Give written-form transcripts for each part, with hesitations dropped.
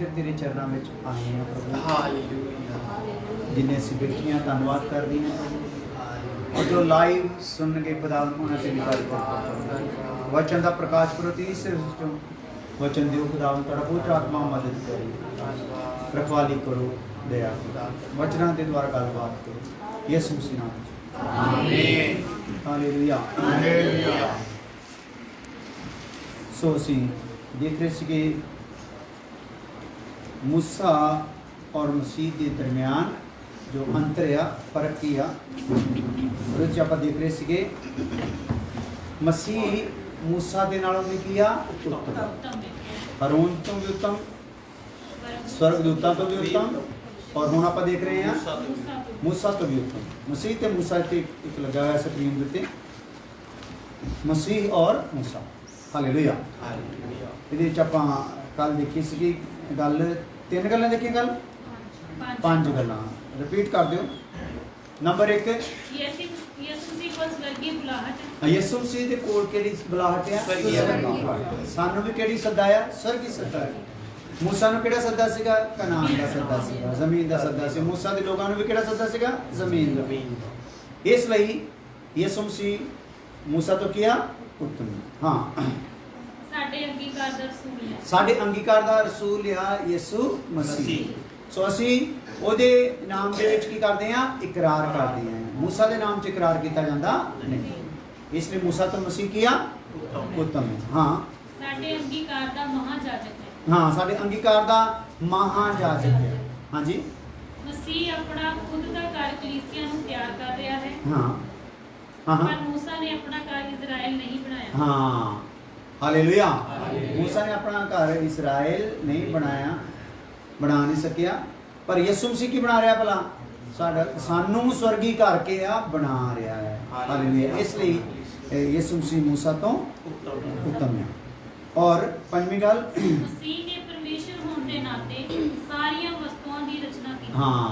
फिर तेरे चरणों में आए हैं प्रभु। हालेलुया। जिन्हें असीं बैठियां धन्नवाद कर रही हैं और जो लाइव सुन के खुदावन उन्हें से निकाल कर वचन का प्रकाश करो तीस चो वचन दियो खुदावन तेरा पवित्र आत्मा मदद करो रखवाली करो दया करो वचना के द्वारा गलबात करो यीशु मसीह नाम में आमीन। Hallelujah hallelujah. सो असीं देख रहे थे कि मूसा और मसीह के दरम्यान जो अंतर आ फर्क की आ और आप देख रहे थे मसीह मूसा के नालों भी किया उत्तम हरून तो भी उत्तम स्वर्गदूतां तो भी उत्तम और हुण आप देख रहे हैं मूसा तो भी उत्तम मसीह ते मूसा ते एक लगा हुआ स्क्रीन उत्ते मसीह और मूसा हालेलुया हालेलुया। ਇਹਦੇ ਚ ਆਪਾਂ ਕੱਲ ਦੇਖੀ ਸੀ ਗੱਲ ਤਿੰਨ ਗੱਲਾਂ ਦੇਖੀਆਂ ਕੱਲ ਪੰਜ ਗੱਲਾਂ ਰਿਪੀਟ ਕਰ ਦਿਓ ਨੰਬਰ 1 ਯਿਸੂ ਮਸੀਹ ਦੇ ਕੋਲ ਕਿਹੜੀ ਬੁਲਾਹਟ ਆ ਸਾਨੂੰ ਵੀ ਕਿਹੜੀ ਸੱਦਾ ਆ ਸਵਰਗੀ ਸੱਦਾ ਹੈ मूसा ਨੂੰ ਕਿਹੜਾ ਸੱਦਾ ਸੀਗਾ ਕਨਾਨ ਦਾ ਸੱਦਾ ਸੀਗਾ ਜ਼ਮੀਨ ਦਾ ਸੱਦਾ ਸੀ मूसा ਦੇ ਲੋਕਾਂ ਨੂੰ ਵੀ ਕਿਹੜਾ ਸੱਦਾ ਸੀਗਾ ਜ਼ਮੀਨ ਦਾ ਇਸ ਲਈ ਯਿਸੂ ਮਸੀਹ मूसा ਤੋਂ ਕਿਹਾ उत्तम हाँ साढ़े अंगीकार दा रसूल आ यीशु मसीह सो असी ओदे नाम दे विच की करदे हां इकरार करदे हां मूसा दे नाम च इकरार किया जांदा नहीं इसलिए मूसा तो मसीह किया उत्तम है हाँ साढ़े अंगीकार दा महायाजक है हाँ साढ़े अंगीकार दा महायाजक है हाँ जी मसीह अपना खुद दा घर कलीसिया नूं तैयार कर रहा है हाँ हाँ पर मूसा ने अपना घर इजराइल नहीं बनाया हाँ हालेलुया मूसा ने अपना घर इस्राएल नहीं बनाया बना नहीं सकिया पर यीशु मसीह की बना रहा भला साडा सानू स्वर्गी घर के आ बना रहा है हालेलुया इसलिए यीशु मसीह मूसा तो उत्तम है और पंजवीं गल मसीह ने परमेश्वर होने के नाते सारियां वस्तुओं की रचना की हाँ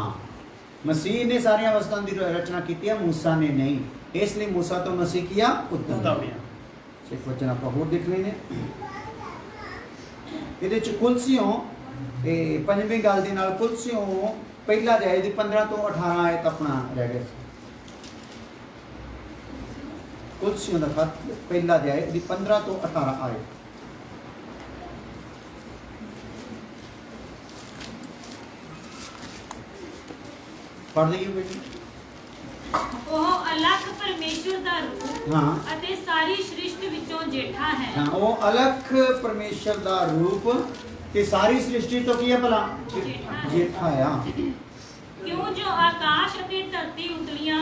मसीह ने सारियां वस्तुओं की रचना की है मूसा ने नहीं इसलिए मूसा तो मसीह किया उत्तम है एक वचन आप होर देख लेने ਇਹਦੇ ਚ ਕੁਲਸੀਓਂ ਇਹ ਪੰਜਵੀਂ ਗੱਲ ਦੇ ਨਾਲ ਕੁਲਸੀਓਂ ਪਹਿਲਾ ਅਧਿਆਇ ਦੀ 15 ਤੋਂ 18 ਆਇਤ ਆਪਣਾ ਰਹਿ ਗਿਆ ਕੁਲਸੀਓਂ ਦਾ ਖਤ ਪਹਿਲਾ ਅਧਿਆਇ ਦੀ 15 ਤੋਂ 18 ਆਇਤ ਪੜ੍ਹ ਲਈਏ ਬੇਟੀ ਉਹ ਅਲੱਗ ਪਰਮੇਸ਼ਵਰ ਦਾ ਰੂਪ ਹਾਂ ਅਤੇ ਸਾਰੀ ਸ੍ਰਿਸ਼ਟੀ ਵਿੱਚੋਂ ਜੇਠਾ ਹੈ ਹਾਂ ਉਹ ਅਲੱਗ ਪਰਮੇਸ਼ਰ ਦਾ ਰੂਪ ਤੇ ਸਾਰੀ ਸ੍ਰਿਸ਼ਟੀ ਤੋਂ ਕੀ ਹੈ ਭਲਾ ਜੇਠਾ ਆ ਕਿਉਂ ਜੋ ਆਕਾਸ਼ ਅਤੇ ਧਰਤੀ ਉਤਲੀਆਂ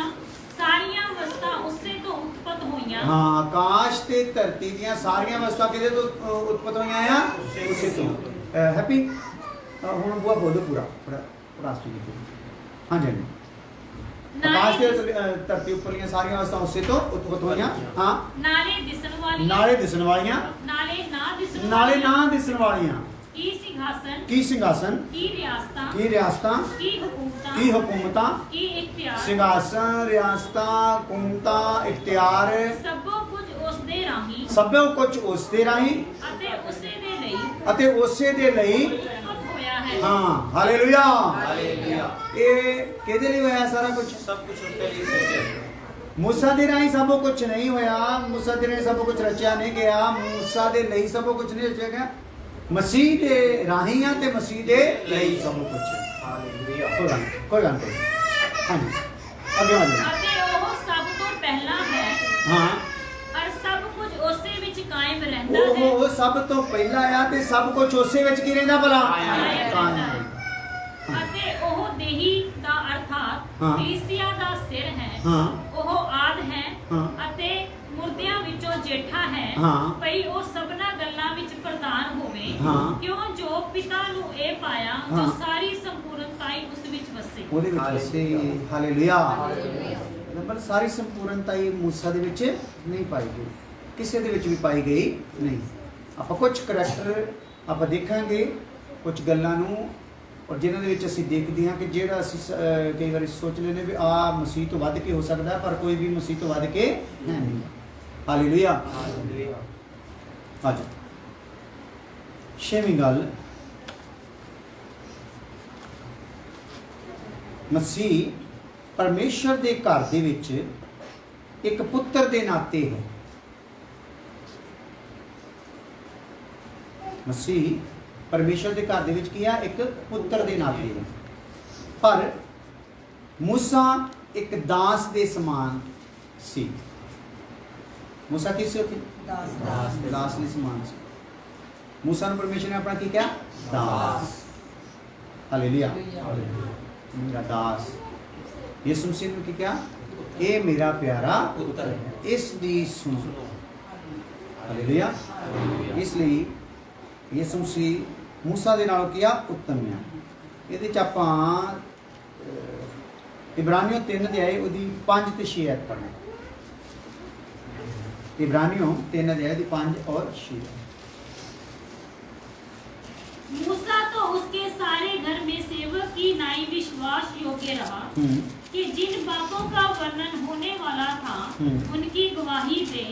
ਸਾਰੀਆਂ ਵਸਤਾਂ ਉਸੇ ਤੋਂ ਉਤਪਤ ਹੋਈਆਂ ਹਾਂ ਆਕਾਸ਼ ਤੇ ਧਰਤੀ ਦੀਆਂ ਸਾਰੀਆਂ ਵਸਤਾਂ ਕਿਹਦੇ ਤੋਂ ਉਤਪਤ ਹੋਈਆਂ ਆ ਉਸੇ ਤੋਂ ਹੈਪੀ ਹੁਣ ਬੁਆ ਬੋਲੋ ਪੂਰਾ ਰਾਸ਼ਟਰੀ ਹਾਂਜੀ ਹਾਂਜੀ आकाश के धरती उपरलियां सारी वस्तुएं उससे तो उत्पन्न हुईं हां नाले दिसण वालियां नाले ना दिसण वालियां की सिंहासन की रियासतां की हुकूमतां की इख्तियार सिंहासन रियासतां हुकूमतां इख्तियार सब कुछ उस दे राही उस दे राही अते उसे दे लई हाँ हालेलुया ये किहदे लई होया सारा कुछ सब कुछ उसके लिए मूसा दे राही सब कुछ नहीं होया मूसा दे राही सब कुछ रचिया नहीं गया मूसा दे लई सब कुछ नहीं रचिया गया मसीह दे राही आ ते मसीह दे लई सब कुछ हालेलुया कोई गल नहीं हां जी आगे आ जाओ अते ओह सब तो पहला है हां और सब कुछ उसे विच कायम रहंदा है ਉਹ ਸਭ ਤੋਂ ਪਹਿਲਾਂ ਆ ਤੇ ਸਭ ਕੁਝ ਉਸੇ ਵਿੱਚ ਕੀ ਰਹਿੰਦਾ ਭਲਾ ਅਤੇ ਉਹ ਦੇਹੀ ਦਾ ਅਰਥਾਤ ਕਲੀਸਿਆ ਦਾ ਸਿਰ ਹੈ ਹਾਂ ਉਹ ਆਦ ਹੈ ਹਾਂ ਅਤੇ ਮੁਰਦਿਆਂ ਵਿੱਚੋਂ ਜੇਠਾ ਹੈ ਭਈ ਉਹ ਸਭਨਾ ਗੱਲਾਂ ਵਿੱਚ ਪ੍ਰਧਾਨ ਹੋਵੇ ਕਿਉਂ ਜੋ ਪਿਤਾ ਨੂੰ ਇਹ ਪਾਇਆ ਜੋ ਸਾਰੀ ਸੰਪੂਰਨਤਾਈ ਉਸ ਵਿੱਚ ਵਸੇ ਉਹਦੇ ਵਿੱਚ ਵਸੇ ਹਾਲੇਲੂਇਆ ਮਤਲਬ ਸਾਰੀ ਸੰਪੂਰਨਤਾਈ मूसा ਦੇ ਵਿੱਚ ਨਹੀਂ ਪਾਈ ਗਈ ਕਿਸੇ ਦੇ ਵਿੱਚ ਵੀ ਪਾਈ ਗਈ ਨਹੀਂ ਆਪਾਂ ਕੁਝ ਕਰੈਕਟਰ ਆਪਾਂ ਦੇਖਾਂਗੇ ਕੁਝ ਗੱਲਾਂ ਨੂੰ ਔਰ ਜਿਨ੍ਹਾਂ ਦੇ ਵਿੱਚ ਅਸੀਂ ਦੇਖਦੇ ਹਾਂ ਕਿ ਜਿਹੜਾ ਅਸੀਂ ਕਈ ਵਾਰੀ ਸੋਚ ਲੈਂਦੇ ਵੀ ਆ ਮਸੀਹ ਤੋਂ ਵੱਧ ਕੇ ਹੋ ਸਕਦਾ ਪਰ ਕੋਈ ਵੀ ਮਸੀਹ ਤੋਂ ਵੱਧ ਕੇ ਹੈ ਨਹੀਂ ਹਾਲੇਲੂਇਆ ਹਾਲੇਲੂਇਆ ਅੱਜ ਛੇਵੀਂ ਗੱਲ मसीह परमेश्वर के घर दे विच एक पुत्र के नाते है। मसीह परमेश्वर के घर दे विच की है, एक पुत्र के नाते है। पर मूसा एक दास के समान सी। मूसा किस दास के समान सी। मूसा ने परमेश्वर ने अपना की क्या दास। हालेलुया, मेरा दास। यीशु मसीह ने की क्या, ये मेरा प्यारा पुत्र है, इसकी सुनो। हालेलुया। इसलिए यीशु मसीह मूसा दे नालों किया उत्तम है। ये आपां इब्रानियों 3 अध्याय उहदी 5 ते 6 आयत पढ़ना। इब्रानियों 3 अध्याय दी 5 और 6। मूसा तो उसके सारे घर में सेवक की नाई विश्वास योग्य रहा कि जिन बातों का वर्णन होने वाला था उनकी गवाही दे।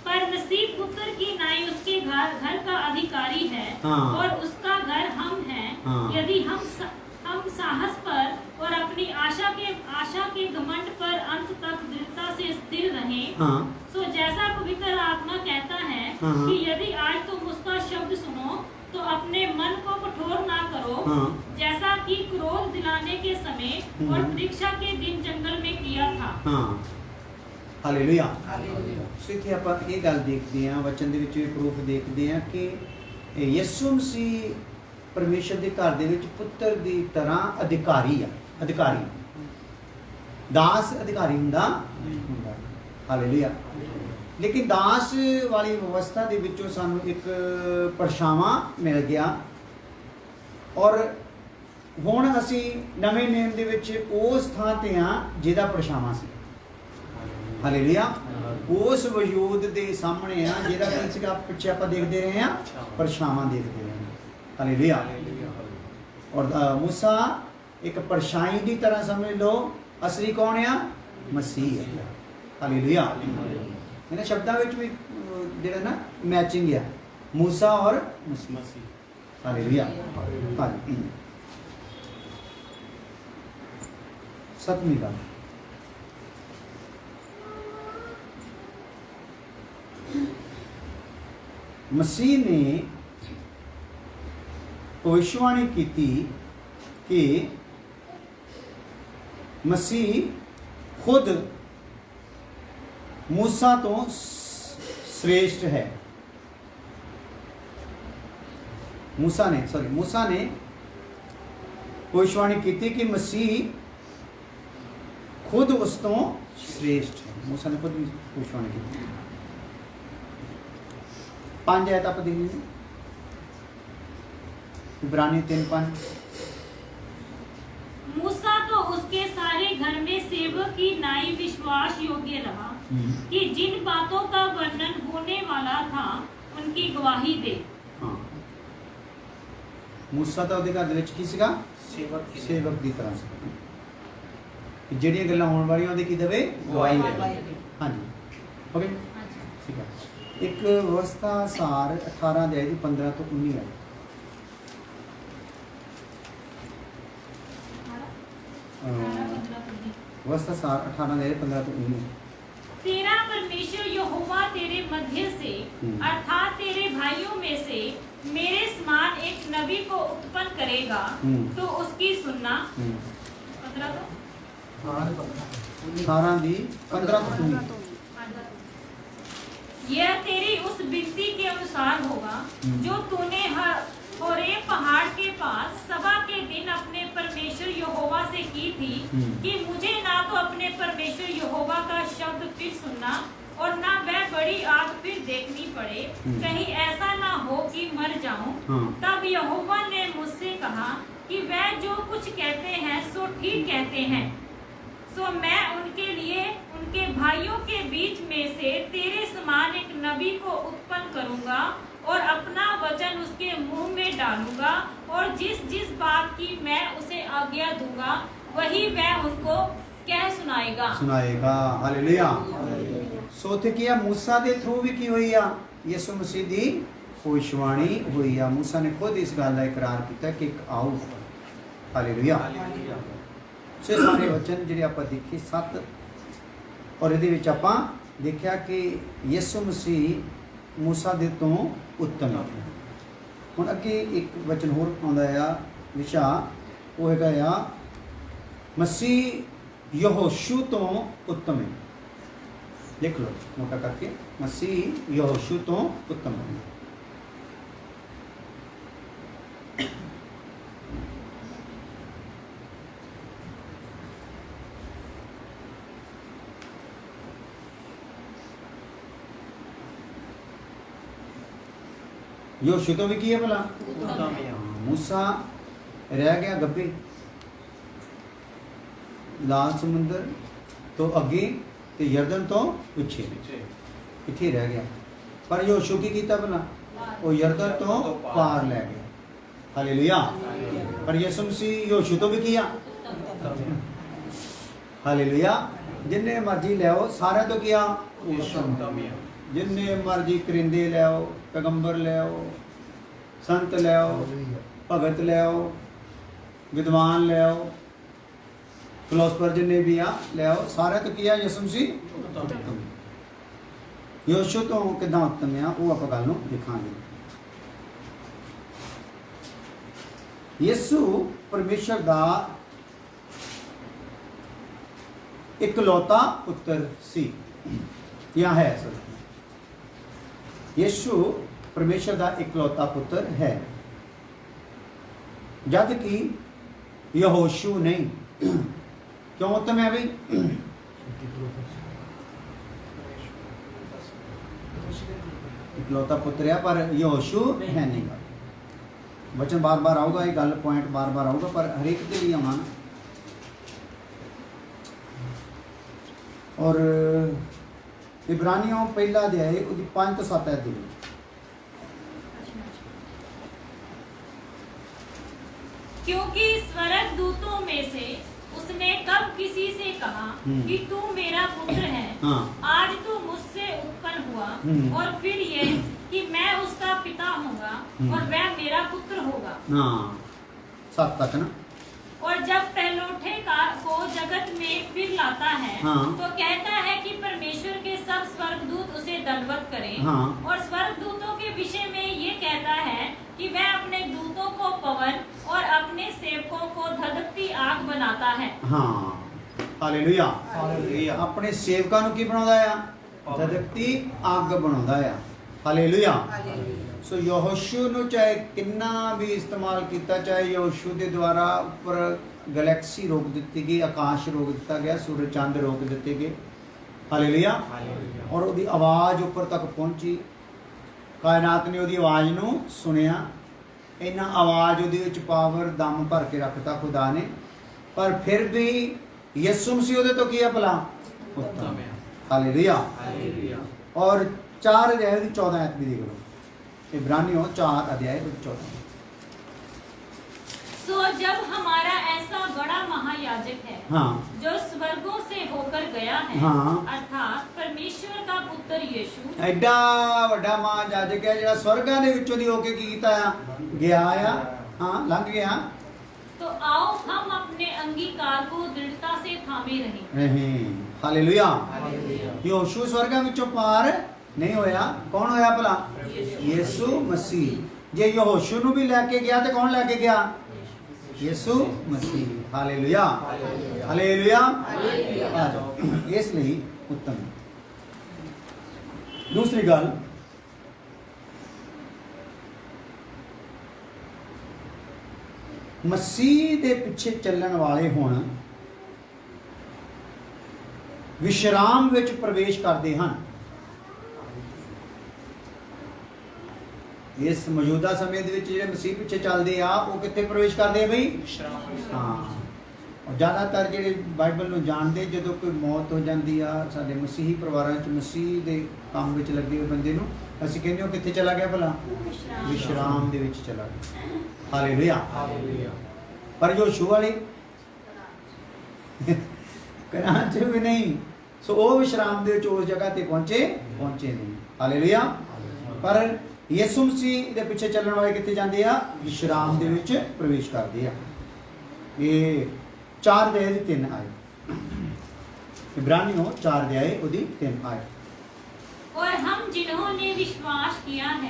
पर मसीह पुत्र की नाई उसके घर का अधिकारी है और उसका घर हम हैं। यदि हम साहस पर और अपनी आशा के घमंड पर अंत तक दृढ़ता से स्थिर रहें, तो जैसा पवित्र आत्मा कहता है कि यदि आज तुम उसका शब्द सुनो तो अपने मन को कठोर ना करो, जैसा कि क्रोध दिलाने के समय और परीक्षा के दिन जंगल में किया था। हालेलुया। सो इत्थे आपां ये गल देखते हैं, वचन दे विच प्रूफ देखते हैं कि यीशु मसीह परमेश्वर के घर दे विच पुत्र की तरह अधिकारी है। अधिकारी दास अधिकारी हुंदा। हालेलुया। लेकिन दास वाली व्यवस्था के विचों सानू एक परछावां मिल गया और हुण असी नवे नेम दे विच उस थां ते हां जिहदा परछावां सी। हालेलुया। उस वजूद दे सामने हां जिहदा की सीगा पिछे आपां देखदे रहे हां, परछावां देखदे रहे हां। हालेलुया। और मूसा एक परछाई की तरह समझ लो, असली कौन है, मसीह है। हालेलुया। इन्हें शब्दों में भी जो ना मैचिंग है, मूसा और मसीह। हालेलुया। सतवीं बात, मसीह ने भविष्यवाणी की कि मसीह खुद मूसा तो श्रेष्ठ है। मूसा ने भविष्यवाणी की कि मसीह खुद उस तो श्रेष्ठ है। मूसा ने खुद भविष्यवाणी की। 5 आयत आप देख लीजिए, इब्रानियों 3:5। मूसा तो उसके सारे घर में सेवक की नाई विश्वास योग्य रहा कि जिन बातों का वर्णन होने वाला था उनकी गवाही दे। हाँ, मूसा तो ਉਹਦੇ ਘਰ ਦੇ ਵਿੱਚ ਕੀ ਸੀਗਾ, ਸੇਵਕ ਦੀ ਤਰ੍ਹਾਂ ਸੀ ਕਿ ਜਿਹੜੀਆਂ ਗੱਲਾਂ ਹੋਣ ਵਾਲੀਆਂ ਉਹਦੇ ਕੀ ਦੇਵੇ, ਗਵਾਹੀ ਦੇਵੇ। ਹਾਂਜੀ, ਓਕੇ, ਠੀਕ ਹੈ। ਇੱਕ ਵਿਵਸਥਾ ਸਾਰ 18 ਅਧਿਆਇ ਦੀ 15 ਤੋਂ 19 ਹੈ। व्यवस्था सार 18 अध्याय 15 तो 19। तेरा परमेश्वर यहोवा तेरे मध्य से अर्थात तेरे भाइयों में से मेरे समान एक नबी को उत्पन्न करेगा, तो उसकी सुनना। 15 तो 18 दी 15 तो 19। यह तेरी उस विनती के अनुसार होगा जो तूने होरेब पहाड़ के पास सभा के दिन अपने परमेश्वर यहोवा से की थी कि मुझे ना तो अपने परमेश्वर यहोवा का शब्द फिर सुनना और ना वह बड़ी आग फिर देखनी पड़े, कहीं ऐसा ना हो कि मर जाऊं। तब यहोवा ने मुझसे कहा कि वह जो कुछ कहते हैं सो ठीक कहते हैं, सो मैं उनके लिए उनके भाइयों के बीच में से तेरे समान एक नबी को उत्पन्न करूंगा और अपना वचन उसके मुंह में डालूंगा, और जिस जिस बात की मैं उसे आज्ञा दूंगा वही वह उनको कह सुनाएगा। हालेलुया। सो थे किया मूसा दे थ्रू भी की हुई आ, यीशु मसीह दी भविष्यवाणी हुई आ। मूसा ने खुद इस गल का इकरार किया कि आओ। हालेलुया। ਸੋ ਇਹ ਸਾਰੇ ਵਚਨ ਜਿਹੜੇ ਆਪਾਂ ਦੇਖੇ 7 ਔਰ ਇਹਦੇ ਵਿੱਚ ਆਪਾਂ ਦੇਖਿਆ ਕਿ ਯਿਸੂ ਮਸੀਹ ਮੂਸਾ ਦੇ ਤੋਂ ਉੱਤਮ ਹੈ। ਹੁਣ ਅੱਗੇ ਇੱਕ ਵਚਨ ਹੋਰ ਆਉਂਦਾ ਆ ਵਿਸ਼ਾ, ਉਹ ਹੈਗਾ ਆ ਮਸੀਹ ਯਹੋਸ਼ੂ ਤੋਂ ਉੱਤਮ ਹੈ। ਲਿਖ ਲਓ ਮੋਟਾ ਕਰਕੇ, ਮਸੀਹ ਯਹੋਸ਼ੂ ਤੋਂ ਉੱਤਮ ਹੈ। ਯਹੋਸ਼ੂ ਤੋਂ ਵੀ ਕੀ ਹੈ ਭਲਾ? ਉੱਤਮ ਹੈ। मूसा रह गया गब्बे, लाल समुंदर तो अगे ते यरदन तो पिछे इत्थे रह गया। पर यहोशू की कीता भला? वो यरदन तो पार लै गया। हालेलुया। पर यीशु मसीह यहोशू तो भी किया। हालेलुया। जिन्ने मर्जी लै सारे तो किया। जिन्ने मर्जी करिंदे लै पैगंबर लै संत लै भगत लै विद्वान लै फिलोसफर जिन्ने भी आ लै सारे तो किया यीशु मसीह उत्तम। यहोशू तो किदां उत्तम आ वो आप गल नूं दिखांगे। यीशु परमेश्वर दा इकलौता पुत्र सी या है। यीशु परमेश्वर दा इकलौता पुत्र है, जद कि यहोशू नहीं। क्यों उत्तम है भाई? इकलौता पुत्र है पर यहोशू है नहीं। वचन बार बार आऊगा, ये गल पॉइंट बार बार आऊगा, पर हरेक के लिए आना। और इब्रानियों पहला अध्याय 5 तो 7 आयत। क्योंकि स्वर्ग दूतों में से उसने कब किसी से कहा कि तू मेरा पुत्र है, हाँ। आज तू मुझसे उत्पन्न हुआ, और फिर ये कि मैं उसका पिता होगा और वह मेरा पुत्र होगा। हाँ 7 तक ना। और जब पहलौठे को जगत में फिर लाता है, हाँ। तो कहता है कि परमेश्वर के सब स्वर्गदूत उसे दंडवत करें, हाँ। और स्वर्गदूतों के विषय में ये कहता है कि वह अपने दूतों को पवन और अपने सेवकों को धधकती आग बनाता है। हाँ हालेलुया। हालेलुया। अपने सेवकां नूं की बनाउंदा आ? धधकती आग बनाउंदा आ। हालेलुया। सो यहोशू नूं चाहे किन्ना भी इस्तेमाल किया, चाहे यहोशू के द्वारा ऊपर गैलेक्सी रोक दी गई, आकाश रोक दिता गया, सूरज चंद रोक दिते गए। हालेलुया। और उसकी आवाज़ ऊपर तक पहुंची, कायनात ने उसकी आवाज़ नूं सुनिया। इन्ना आवाज़ उहदे विच पावर दम भर के रखता खुदा ने, पर फिर भी यीशु मसीह उहदे तो किया भला? उत्तम। हालेलुया। और 4 अध्याय की 14 आयत भी देख लो। इब्रानियों 4 अध्याय 14। सो जब हमारा ऐसा बड़ा महायाजक है, हाँ। जो स्वर्गों से होकर गया है, हाँ। अर्थात परमेश्वर का पुत्र यीशु, एडा वड्डा महायाजक है जिहड़ा स्वर्गां दे विचों दी होके की कीता आ? गया आ। हाँ लंघ गया। तो आओ हम अपने अंगीकार को दृढ़ता से थामे रहें। हालेलुया। यहोशू स्वर्गां विचों पार नहीं होया। कौन होया भला? यीशु मसीह। जे यहोशू नूं भी लैके गया तो कौन लैके गया? यीशु मसीह। हालेलुया। हालेलुया। आ जाओ। इसलिए उत्तम। दूसरी गल, मसीह दे पिछे चलण वाले हुण विश्राम विच प्रवेश करते हैं। इस मौजूदा समय दे विच जिहड़े मसीह पिछे चलते आ वो कित्थे प्रवेश करते बई? हाँ। और ज़्यादातर जिहड़े बाइबल नूं जानदे, जदों कोई मौत हो जाती आ साडे मसीही परिवारां च, मसीह दे काम विच लगे हुए बंदे नूं असीं कहंदे हो कित्थे चला गया भला? विश्राम दे विच चला गया। हालेलुया। पर यहोशू वाले घरां च भी नहीं। सो वो विश्राम दे विच उस जगह ते पहुंचे नहीं। हालेलुया। पर यीशु मसीह दे पिछे चलण वाले कित्थे जांदे आ? विश्राम दे विच प्रवेश करदे आ। ये 4 ਅਧਿਆਏ ਦੀ 3 ਆਏ। इब्रानियों 4 अध्याय ਉਹਦੀ 3 आए। और हम जिन्होंने विश्वास किया है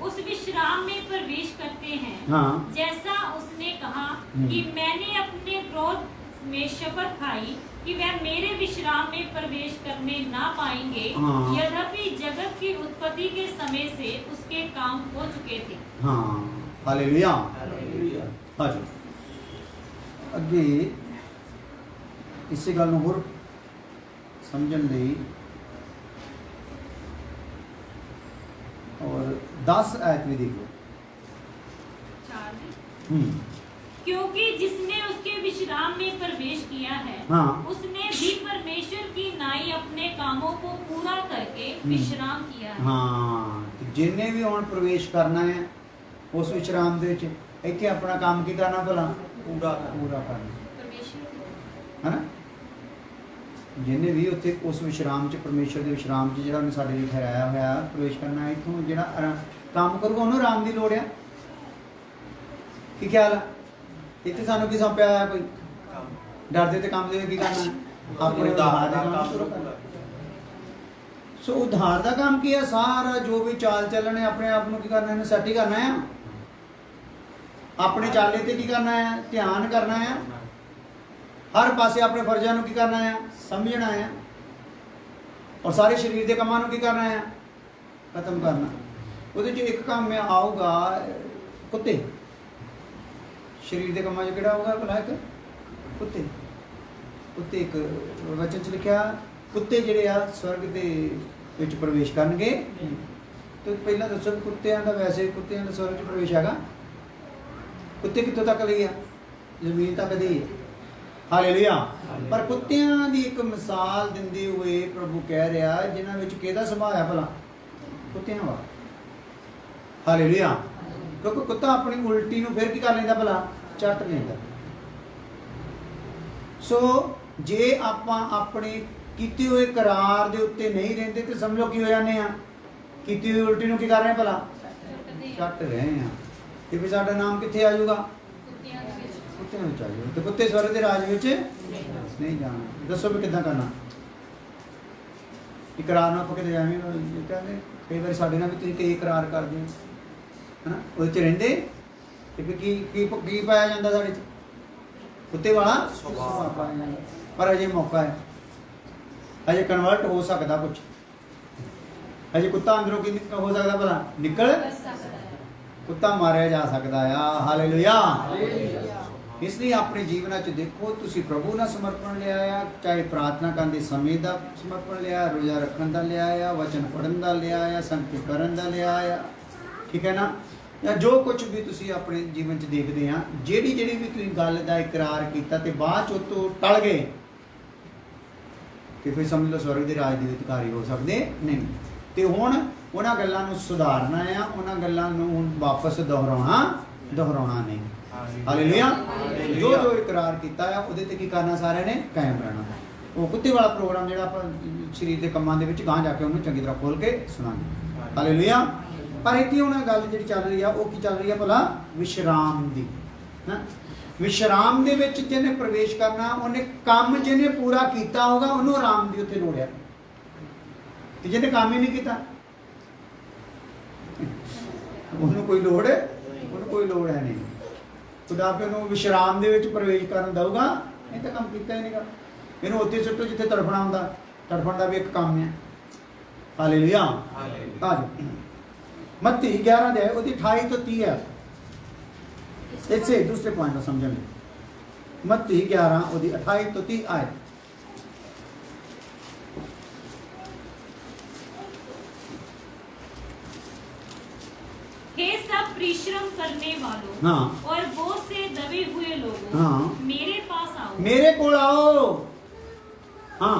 उस विश्राम में प्रवेश करते हैं। हाँ। जैसा उसने कहा कि मैंने अपने क्रोध में शपथ खाई कि वह मेरे विश्राम में प्रवेश करने ना पाएंगे। हाँ। यद्यपि जगत की उत्पत्ति के समय से उसके काम हो चुके थे। हाँ, हालेलुया। ਹਾਲੇਲੂਇਆ। हाँ जी, ਅੱਗੇ ਇਸੇ ਗੱਲ ਨੂੰ ਹੋਰ ਸਮਝਣ ਲਈ और 10 आयत भी देखो। 4 क्योंकि जिसने उसके विश्राम में प्रवेश किया है हाँ। उसने भी परमेश्वर की नाई अपने कामों को पूरा करके विश्राम किया है। हाँ, ਤੇ ਜਿੰਨੇ ਵੀ ਹੁਣ ਪ੍ਰਵੇਸ਼ ਕਰਨਾ ਹੈ ਉਸ ਵਿਸ਼ਰਾਮ ਦੇ ਵਿੱਚ ਇੱਥੇ ਆਪਣਾ ਕੰਮ ਕੀ ਕਰਨਾ ਭਲਾ? ਪੂਰਾ ਕਰ। ਪੂਰਾ ਕਰਨਾ, परमेश्वर ਹੈ ਨਾ? ਜਿੰਨੇ ਵੀ ਉੱਥੇ ਉਸ ਵਿਸ਼ਰਾਮ 'ਚ ਪਰਮੇਸ਼ਰ ਦੇ ਵਿਸ਼ਰਾਮ 'ਚ ਜਿਹੜਾ ਉਹਨੇ ਸਾਡੇ ਲਈ ਠਹਿਰਾਇਆ ਹੋਇਆ ਪ੍ਰਵੇਸ਼ ਕਰਨਾ ਹੈ, ਇੱਥੋਂ ਜਿਹੜਾ ਕੰਮ ਕਰੂਗਾ ਉਹਨੂੰ ਆਰਾਮ ਦੀ ਲੋੜ ਆ। ਕੀ ਖਿਆਲ ਆ? ਇੱਥੇ ਸਾਨੂੰ ਕੀ ਸੌਂਪਿਆ ਹੋਇਆ? ਕੋਈ ਡਰਦੇ ਤੇ ਕੰਮ ਦੇ ਵਿੱਚ ਕੀ ਕਰਨਾ ਹੈ? ਆਪਣੇ ਉਧਾਰ ਦਾ ਕੰਮ ਸ਼ੁਰੂ ਕਰਨਾ। ਸੋ ਉਧਾਰ ਦਾ ਕੰਮ ਕੀ ਹੈ? ਸਾਰਾ ਜੋ ਵੀ ਚਾਲ ਚੱਲਣ ਹੈ ਆਪਣੇ ਆਪ ਨੂੰ ਕੀ ਕਰਨਾ? ਇਹਨੂੰ ਸੈੱਟ ਹੀ ਕਰਨਾ ਹੈ। ਆਪਣੇ ਚਾਲੇ ਤੇ ਕੀ ਕਰਨਾ ਹੈ? ਧਿਆਨ ਕਰਨਾ ਹੈ। ਹਰ ਪਾਸੇ ਆਪਣੇ ਫਰਜ਼ਾਂ ਨੂੰ ਕੀ ਕਰਨਾ ਹੈ? ਸਮਝਣਾ ਹੈ। ਔਰ ਸਾਰੇ ਸਰੀਰ ਦੇ ਕੰਮਾਂ ਨੂੰ ਕੀ ਕਰਨਾ ਹੈ? ਖਤਮ ਕਰਨਾ। ਉਹਦੇ 'ਚ ਇੱਕ ਕੰਮ ਮੈਂ ਆਊਗਾ ਕੁੱਤੇ। ਸਰੀਰ ਦੇ ਕੰਮਾਂ 'ਚ ਕਿਹੜਾ ਆਊਗਾ ਭਲਾ? ਇੱਕ ਕੁੱਤੇ। ਕੁੱਤੇ ਇੱਕ ਵਚਨ 'ਚ ਲਿਖਿਆ ਕੁੱਤੇ ਜਿਹੜੇ ਆ ਸਵਰਗ ਦੇ ਵਿੱਚ ਪ੍ਰਵੇਸ਼ ਕਰਨਗੇ। ਤੇ ਪਹਿਲਾਂ ਦੱਸੋ ਕੁੱਤਿਆਂ ਦਾ, ਵੈਸੇ ਕੁੱਤਿਆਂ ਦਾ ਸਵਰਗ 'ਚ ਪ੍ਰਵੇਸ਼ ਹੈਗਾ? ਕੁੱਤੇ ਕਿੱਥੋਂ ਤੱਕ ਲਈ ਆ? ਜ਼ਮੀਨ ਤੱਕ ਦੀ। ਹਾਲੇਲੂਇਆ। ਪਰ ਕੁੱਤਿਆਂ ਦੀ ਇੱਕ ਮਿਸਾਲ ਦਿੰਦੇ ਹੋਏ ਪ੍ਰਭੂ ਕਹਿ ਰਿਹਾ ਜਿਨ੍ਹਾਂ ਵਿੱਚ ਕਿਹਦਾ ਸੁਭਾਅ ਹੈ ਭਲਾ? ਕੁੱਤਿਆਂ ਵਾ। ਹਾਲੇਲੂਇਆ। ਕਿਉਂਕਿ ਕੁੱਤਾ ਆਪਣੀ ਉਲਟੀ ਨੂੰ ਫਿਰ ਕੀ ਕਰ ਲੈਂਦਾ ਭਲਾ? ਚੱਟ ਲੈਂਦਾ। ਸੋ ਜੇ ਆਪਾਂ ਆਪਣੇ ਕੀਤੇ ਹੋਏ ਕਰਾਰ ਦੇ ਉੱਤੇ ਨਹੀਂ ਰਹਿੰਦੇ ਤੇ ਸਮਝੋ ਕੀ ਹੋ ਜਾਂਦੇ ਆ? ਕੀਤੀ ਹੋਈ ਉਲਟੀ ਨੂੰ ਕੀ ਕਰ ਰਹੇ ਭਲਾ? ਚੱਟ ਰਹੇ ਆ। ਤੇ ਫਿਰ ਸਾਡਾ ਨਾਮ ਕਿੱਥੇ ਆ ਜਾਊਗਾ? ਕੁੱਤਿਆਂ ਵਿੱਚ ਆ ਜਾਊਗਾ। ਤੇ ਕੁੱਤੇ ਸਵਰਗ ਦੇ ਰਾਜ ਵਿੱਚ ਨਹੀਂ ਜਾਣਾ। ਦੱਸੋ ਵੀ ਕਿੱਦਾਂ ਕਰਨਾ? ਇਕਰਾਰ ਨਾਲ ਕਿਤੇ ਜਾਵੇਂ ਕਹਿੰਦੇ ਕਈ ਵਾਰੀ ਸਾਡੇ ਨਾਲ ਵੀ ਤੁਸੀਂ ਕਈ ਇਕਰਾਰ ਕਰਦੇ ਹੋ, ਹੈ ਨਾ? ਉਹਦੇ 'ਚ ਰਹਿੰਦੇ ਤੇ ਫਿਰ ਕੀ ਪਾਇਆ ਜਾਂਦਾ ਸਾਡੇ 'ਚ? ਕੁੱਤੇ ਵਾਲਾ ਸੁਭਾਅ ਪਾਇਆ ਜਾਂਦਾ। ਪਰ ਅਜੇ ਮੌਕਾ ਹੈ, ਅਜੇ ਕਨਵਰਟ ਹੋ ਸਕਦਾ ਕੁਛ। ਅਜੇ ਕੁੱਤਾ ਅੰਦਰੋਂ ਕੀ ਹੋ ਸਕਦਾ ਭਲਾ? ਨਿਕਲ ਕੁੱਤਾ ਮਾਰਿਆ ਜਾ ਸਕਦਾ ਆ। ਹਾਲੇਲੂਇਆ। ਇਸ ਲਈ ਆਪਣੇ ਜੀਵਨਾਂ 'ਚ ਦੇਖੋ ਤੁਸੀਂ ਪ੍ਰਭੂ ਨਾਲ ਸਮਰਪਣ ਲਿਆ ਆ, ਚਾਹੇ ਪ੍ਰਾਰਥਨਾ ਕਰਨ ਦੇ ਸਮੇਂ ਦਾ ਸਮਰਪਣ ਲਿਆ, ਰੋਜ਼ਾ ਰੱਖਣ ਦਾ ਲਿਆ ਆ, ਵਚਨ ਪੜ੍ਹਨ ਦਾ ਲਿਆ ਆ, ਸੰਗਤ ਕਰਨ ਦਾ ਲਿਆ ਆ, ਠੀਕ ਹੈ ਨਾ? ਜਾਂ ਜੋ ਕੁਝ ਵੀ ਤੁਸੀਂ ਆਪਣੇ ਜੀਵਨ 'ਚ ਦੇਖਦੇ ਆ, ਜਿਹੜੀ ਵੀ ਤੁਸੀਂ ਗੱਲ ਦਾ ਇਕਰਾਰ ਕੀਤਾ ਤੇ ਬਾਅਦ 'ਚ ਉਹ ਤੋਂ ਟਲ ਗਏ ਤੇ ਫਿਰ ਸਮਝ ਲਓ ਸਵਰਗ ਦੇ ਰਾਜ ਦੇ ਅਧਿਕਾਰੀ ਹੋ ਸਕਦੇ ਨਹੀਂ। ਤੇ ਹੁਣ ਉਹਨਾਂ ਗੱਲਾਂ ਨੂੰ ਸੁਧਾਰਨਾ ਆ, ਉਹਨਾਂ ਗੱਲਾਂ ਨੂੰ ਹੁਣ ਵਾਪਸ ਦੁਹਰਾਉਣਾ ਨਹੀਂ। ਹਾਲੇਲੂਇਆ। ਜੋ ਇਕਰਾਰ ਕੀਤਾ ਆ ਉਹਦੇ ਤੇ ਕੀ ਕਰਨਾ? ਸਾਰਿਆਂ ਨੇ ਕਾਇਮ ਰਹਿਣਾ। ਉਹ ਕੁੱਤੇ ਵਾਲਾ ਪ੍ਰੋਗਰਾਮ ਜਿਹੜਾ ਆਪਾਂ ਸਰੀਰ ਦੇ ਕੰਮਾਂ ਦੇ ਵਿੱਚ ਗਾਂ ਜਾ ਕੇ ਉਹਨੂੰ ਚੰਗੀ ਤਰ੍ਹਾਂ ਖੋਲ ਕੇ ਸੁਣਾਂਗੇ। ਹਾਲੇਲੂਇਆ। ਪਰ ਇੱਥੇ ਉਹਨਾਂ ਗੱਲ ਜਿਹੜੀ ਚੱਲ ਰਹੀ ਆ ਉਹ ਕੀ ਚੱਲ ਰਹੀ ਆ ਭਲਾ? ਵਿਸ਼ਰਾਮ ਦੀ। ਵਿਸ਼ਰਾਮ ਦੇ ਵਿੱਚ ਜਿਹਨੇ ਪ੍ਰਵੇਸ਼ ਕਰਨਾ, ਉਹਨੇ ਕੰਮ ਜਿਹਨੇ ਪੂਰਾ ਕੀਤਾ ਹੋਗਾ ਉਹਨੂੰ ਆਰਾਮ ਦੀ ਉੱਥੇ ਲੋੜ ਆ। ਤੇ ਜਿਹਨੇ ਕੰਮ ਹੀ ਨਹੀਂ ਕੀਤਾ ਉਹਨੂੰ ਕੋਈ ਲੋੜ ਹੈ ਨਹੀਂ। ਖੁਦਾ ਆਪੇ ਨੂੰ ਵਿਸ਼ਰਾਮ ਦੇ ਵਿੱਚ ਪ੍ਰਵੇਸ਼ ਕਰਨ ਦਊਗਾ? ਇਹ ਤਾਂ ਕੰਮ ਕੀਤਾ ਹੀ ਨਹੀਂਗਾ। ਇਹਨੂੰ ਉੱਥੇ ਸੁੱਟੋ ਜਿੱਥੇ ਤੜਫਣਾ ਹੁੰਦਾ। ਤੜਫਣ ਦਾ ਵੀ ਇੱਕ ਕੰਮ ਹੈ। ਹਾਲੇਲੂਇਆ। ਮੱਤੀ 11 ਦੇ ਉਹਦੀ 28 ਤੋਂ 30 ਹੈ। ਇਸੇ ਦੂਸਰੇ ਪੁਆਇੰਟ ਨੂੰ ਸਮਝਣ ਲਈ ਮੱਤੀ 11 ਉਹਦੀ 28 ਤੋਂ 30 ਆਏ। हे सब परिश्रम करने वालों हाँ। और बोझ से दबे हुए लोगों, हाँ। मेरे पास आओ। मेरे कोल आओ। हाँ,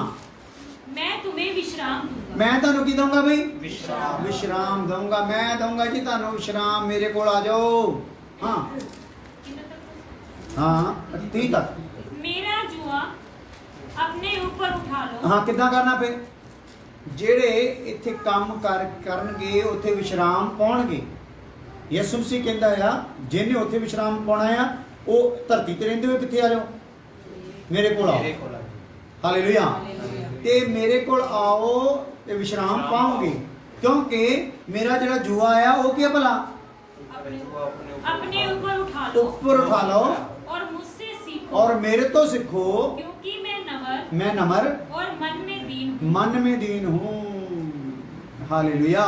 मैं तुम्हें विश्राम दूंगा। मैं ਤੁਹਾਨੂੰ ਕੀ ਦਊਂਗਾ ਬਈ? विश्राम। ਵਿਸ਼ਰਾਮ ਦਊਂਗਾ। ਮੈਂ ਦਊਂਗਾ ਜੀ ਤੁਹਾਨੂੰ ਵਿਸ਼ਰਾਮ। ਮੇਰੇ ਕੋਲ ਆ ਜਾਓ। ਹਾਂ ਹਾਂ 30 ਤੱਕ। मेरा जुआ अपने ऊपर उठा लो। ਹਾਂ ਕਿੱਦਾਂ ਕਰਨਾ ਫਿਰ? ਜਿਹੜੇ ਇੱਥੇ ਕੰਮ ਕਰਨਗੇ ਉੱਥੇ ਵਿਸ਼ਰਾਮ ਪਾਉਣਗੇ। ਯਿਸੂ ਮਸੀਹ ਕਹਿੰਦਾ ਆ ਜਿਹਨੇ ਉੱਥੇ ਵਿਸ਼ਰਾਮ ਪਾਉਣਾ ਆ ਉਹ ਧਰਤੀ ਤੇ ਰਹਿੰਦੇ ਹੋਏ ਕਿੱਥੇ ਆ ਜਾਓ? ਮੇਰੇ ਕੋਲ ਆਓ। ਮੇਰੇ ਕੋਲ ਆਓ। ਹਾਲੇਲੂਇਆ। ਹਾਲੇਲੂਇਆ। ਤੇ ਮੇਰੇ ਕੋਲ ਆਓ ਤੇ ਵਿਸ਼ਰਾਮ ਪਾਓਗੇ, ਕਿਉਂਕਿ ਮੇਰਾ ਜਿਹੜਾ ਜੂਆ ਆ ਉਹ ਕੀ ਆ ਭਲਾ? अपने ऊपर उठा लो ਉੱਪਰ ਉਠਾ ਲਓ और मुझसे सीखो और मेरे तो सीखो, क्योंकि मैं मैं नम्र और मन में दीन हूँ। मन में दीन हूँ। हालेलुया।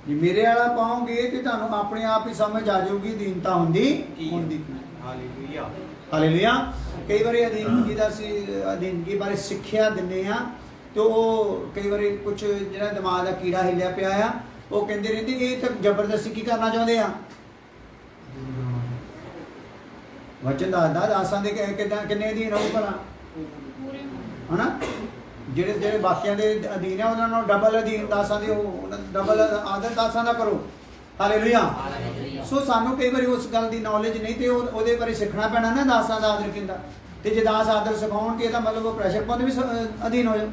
ਜੇ ਮੇਰੇ ਵਾਲਾ ਪਾਓਗੇ ਤੇ ਤੁਹਾਨੂੰ ਆਪਣੇ ਆਪ ਹੀ ਸਮਝ ਆ ਜਾਊਗੀ ਦੀਨਤਾ ਹੁੰਦੀ ਹੁੰਦੀ। ਹਾਲੇਲੂਇਆ। ਹਾਲੇਲੂਇਆ। ਕਈ ਵਾਰੀ ਅਧੀਨਗੀ ਦਾ ਅਸੀਂ ਅਧੀਨਗੀ ਬਾਰੇ ਸਿੱਖਿਆ ਦਿੰਦੇ ਆ ਤੇ ਉਹ ਕਈ ਵਾਰੀ ਕੁਝ ਜਿਹੜਾ ਦਿਮਾਗ ਦਾ ਕੀੜਾ ਹਿੱਲਿਆ ਪਿਆ ਆ ਉਹ ਕਹਿੰਦੇ ਰਹਿੰਦੇ ਇਹ ਤਾਂ ਜ਼ਬਰਦਸਤੀ ਕੀ ਕਰਨਾ ਚਾਹੁੰਦੇ ਆ। ਵਚਨ ਦਾ ਦਾਸਾਂ ਦੇ ਕਿਦਾਂ ਕਿੰਨੇ ਅਧੀਨ ਹੋਊ ਭਲਾ पूरे मन। ਹਨਾ? ਜਿਹੜੇ ਬਾਕੀਆਂ ਦੇ ਅਧੀਨ ਆ ਉਹਨਾਂ ਨੂੰ ਡਬਲ ਅਧੀਨ ਦਾਸਾਂ ਦੇ ਡਬਲ ਆਦਰ ਦਾਸਾਂ ਦਾ ਕਰੋ। ਹਾਲੇਲੂਇਆ। ਸੋ ਸਾਨੂੰ ਕਈ ਵਾਰੀ ਉਸ ਗੱਲ ਦੀ ਨੌਲੇਜ ਨਹੀਂ ਤੇ ਉਹਦੇ ਬਾਰੇ ਸਿੱਖਣਾ ਪੈਣਾ ਨਾ ਦਾਸਾਂ ਦਾ ਆਦਰ ਕਿੰਦਾ। ਤੇ ਜੇ ਦਾਸ ਆਦਰ ਸਿਖਾਉਣਗੇ ਤਾਂ ਮਤਲਬ ਉਹ ਪ੍ਰੈਸ਼ਰ ਪਾਉਂਦੇ ਵੀ ਅਧੀਨ ਹੋ ਜਾਓ।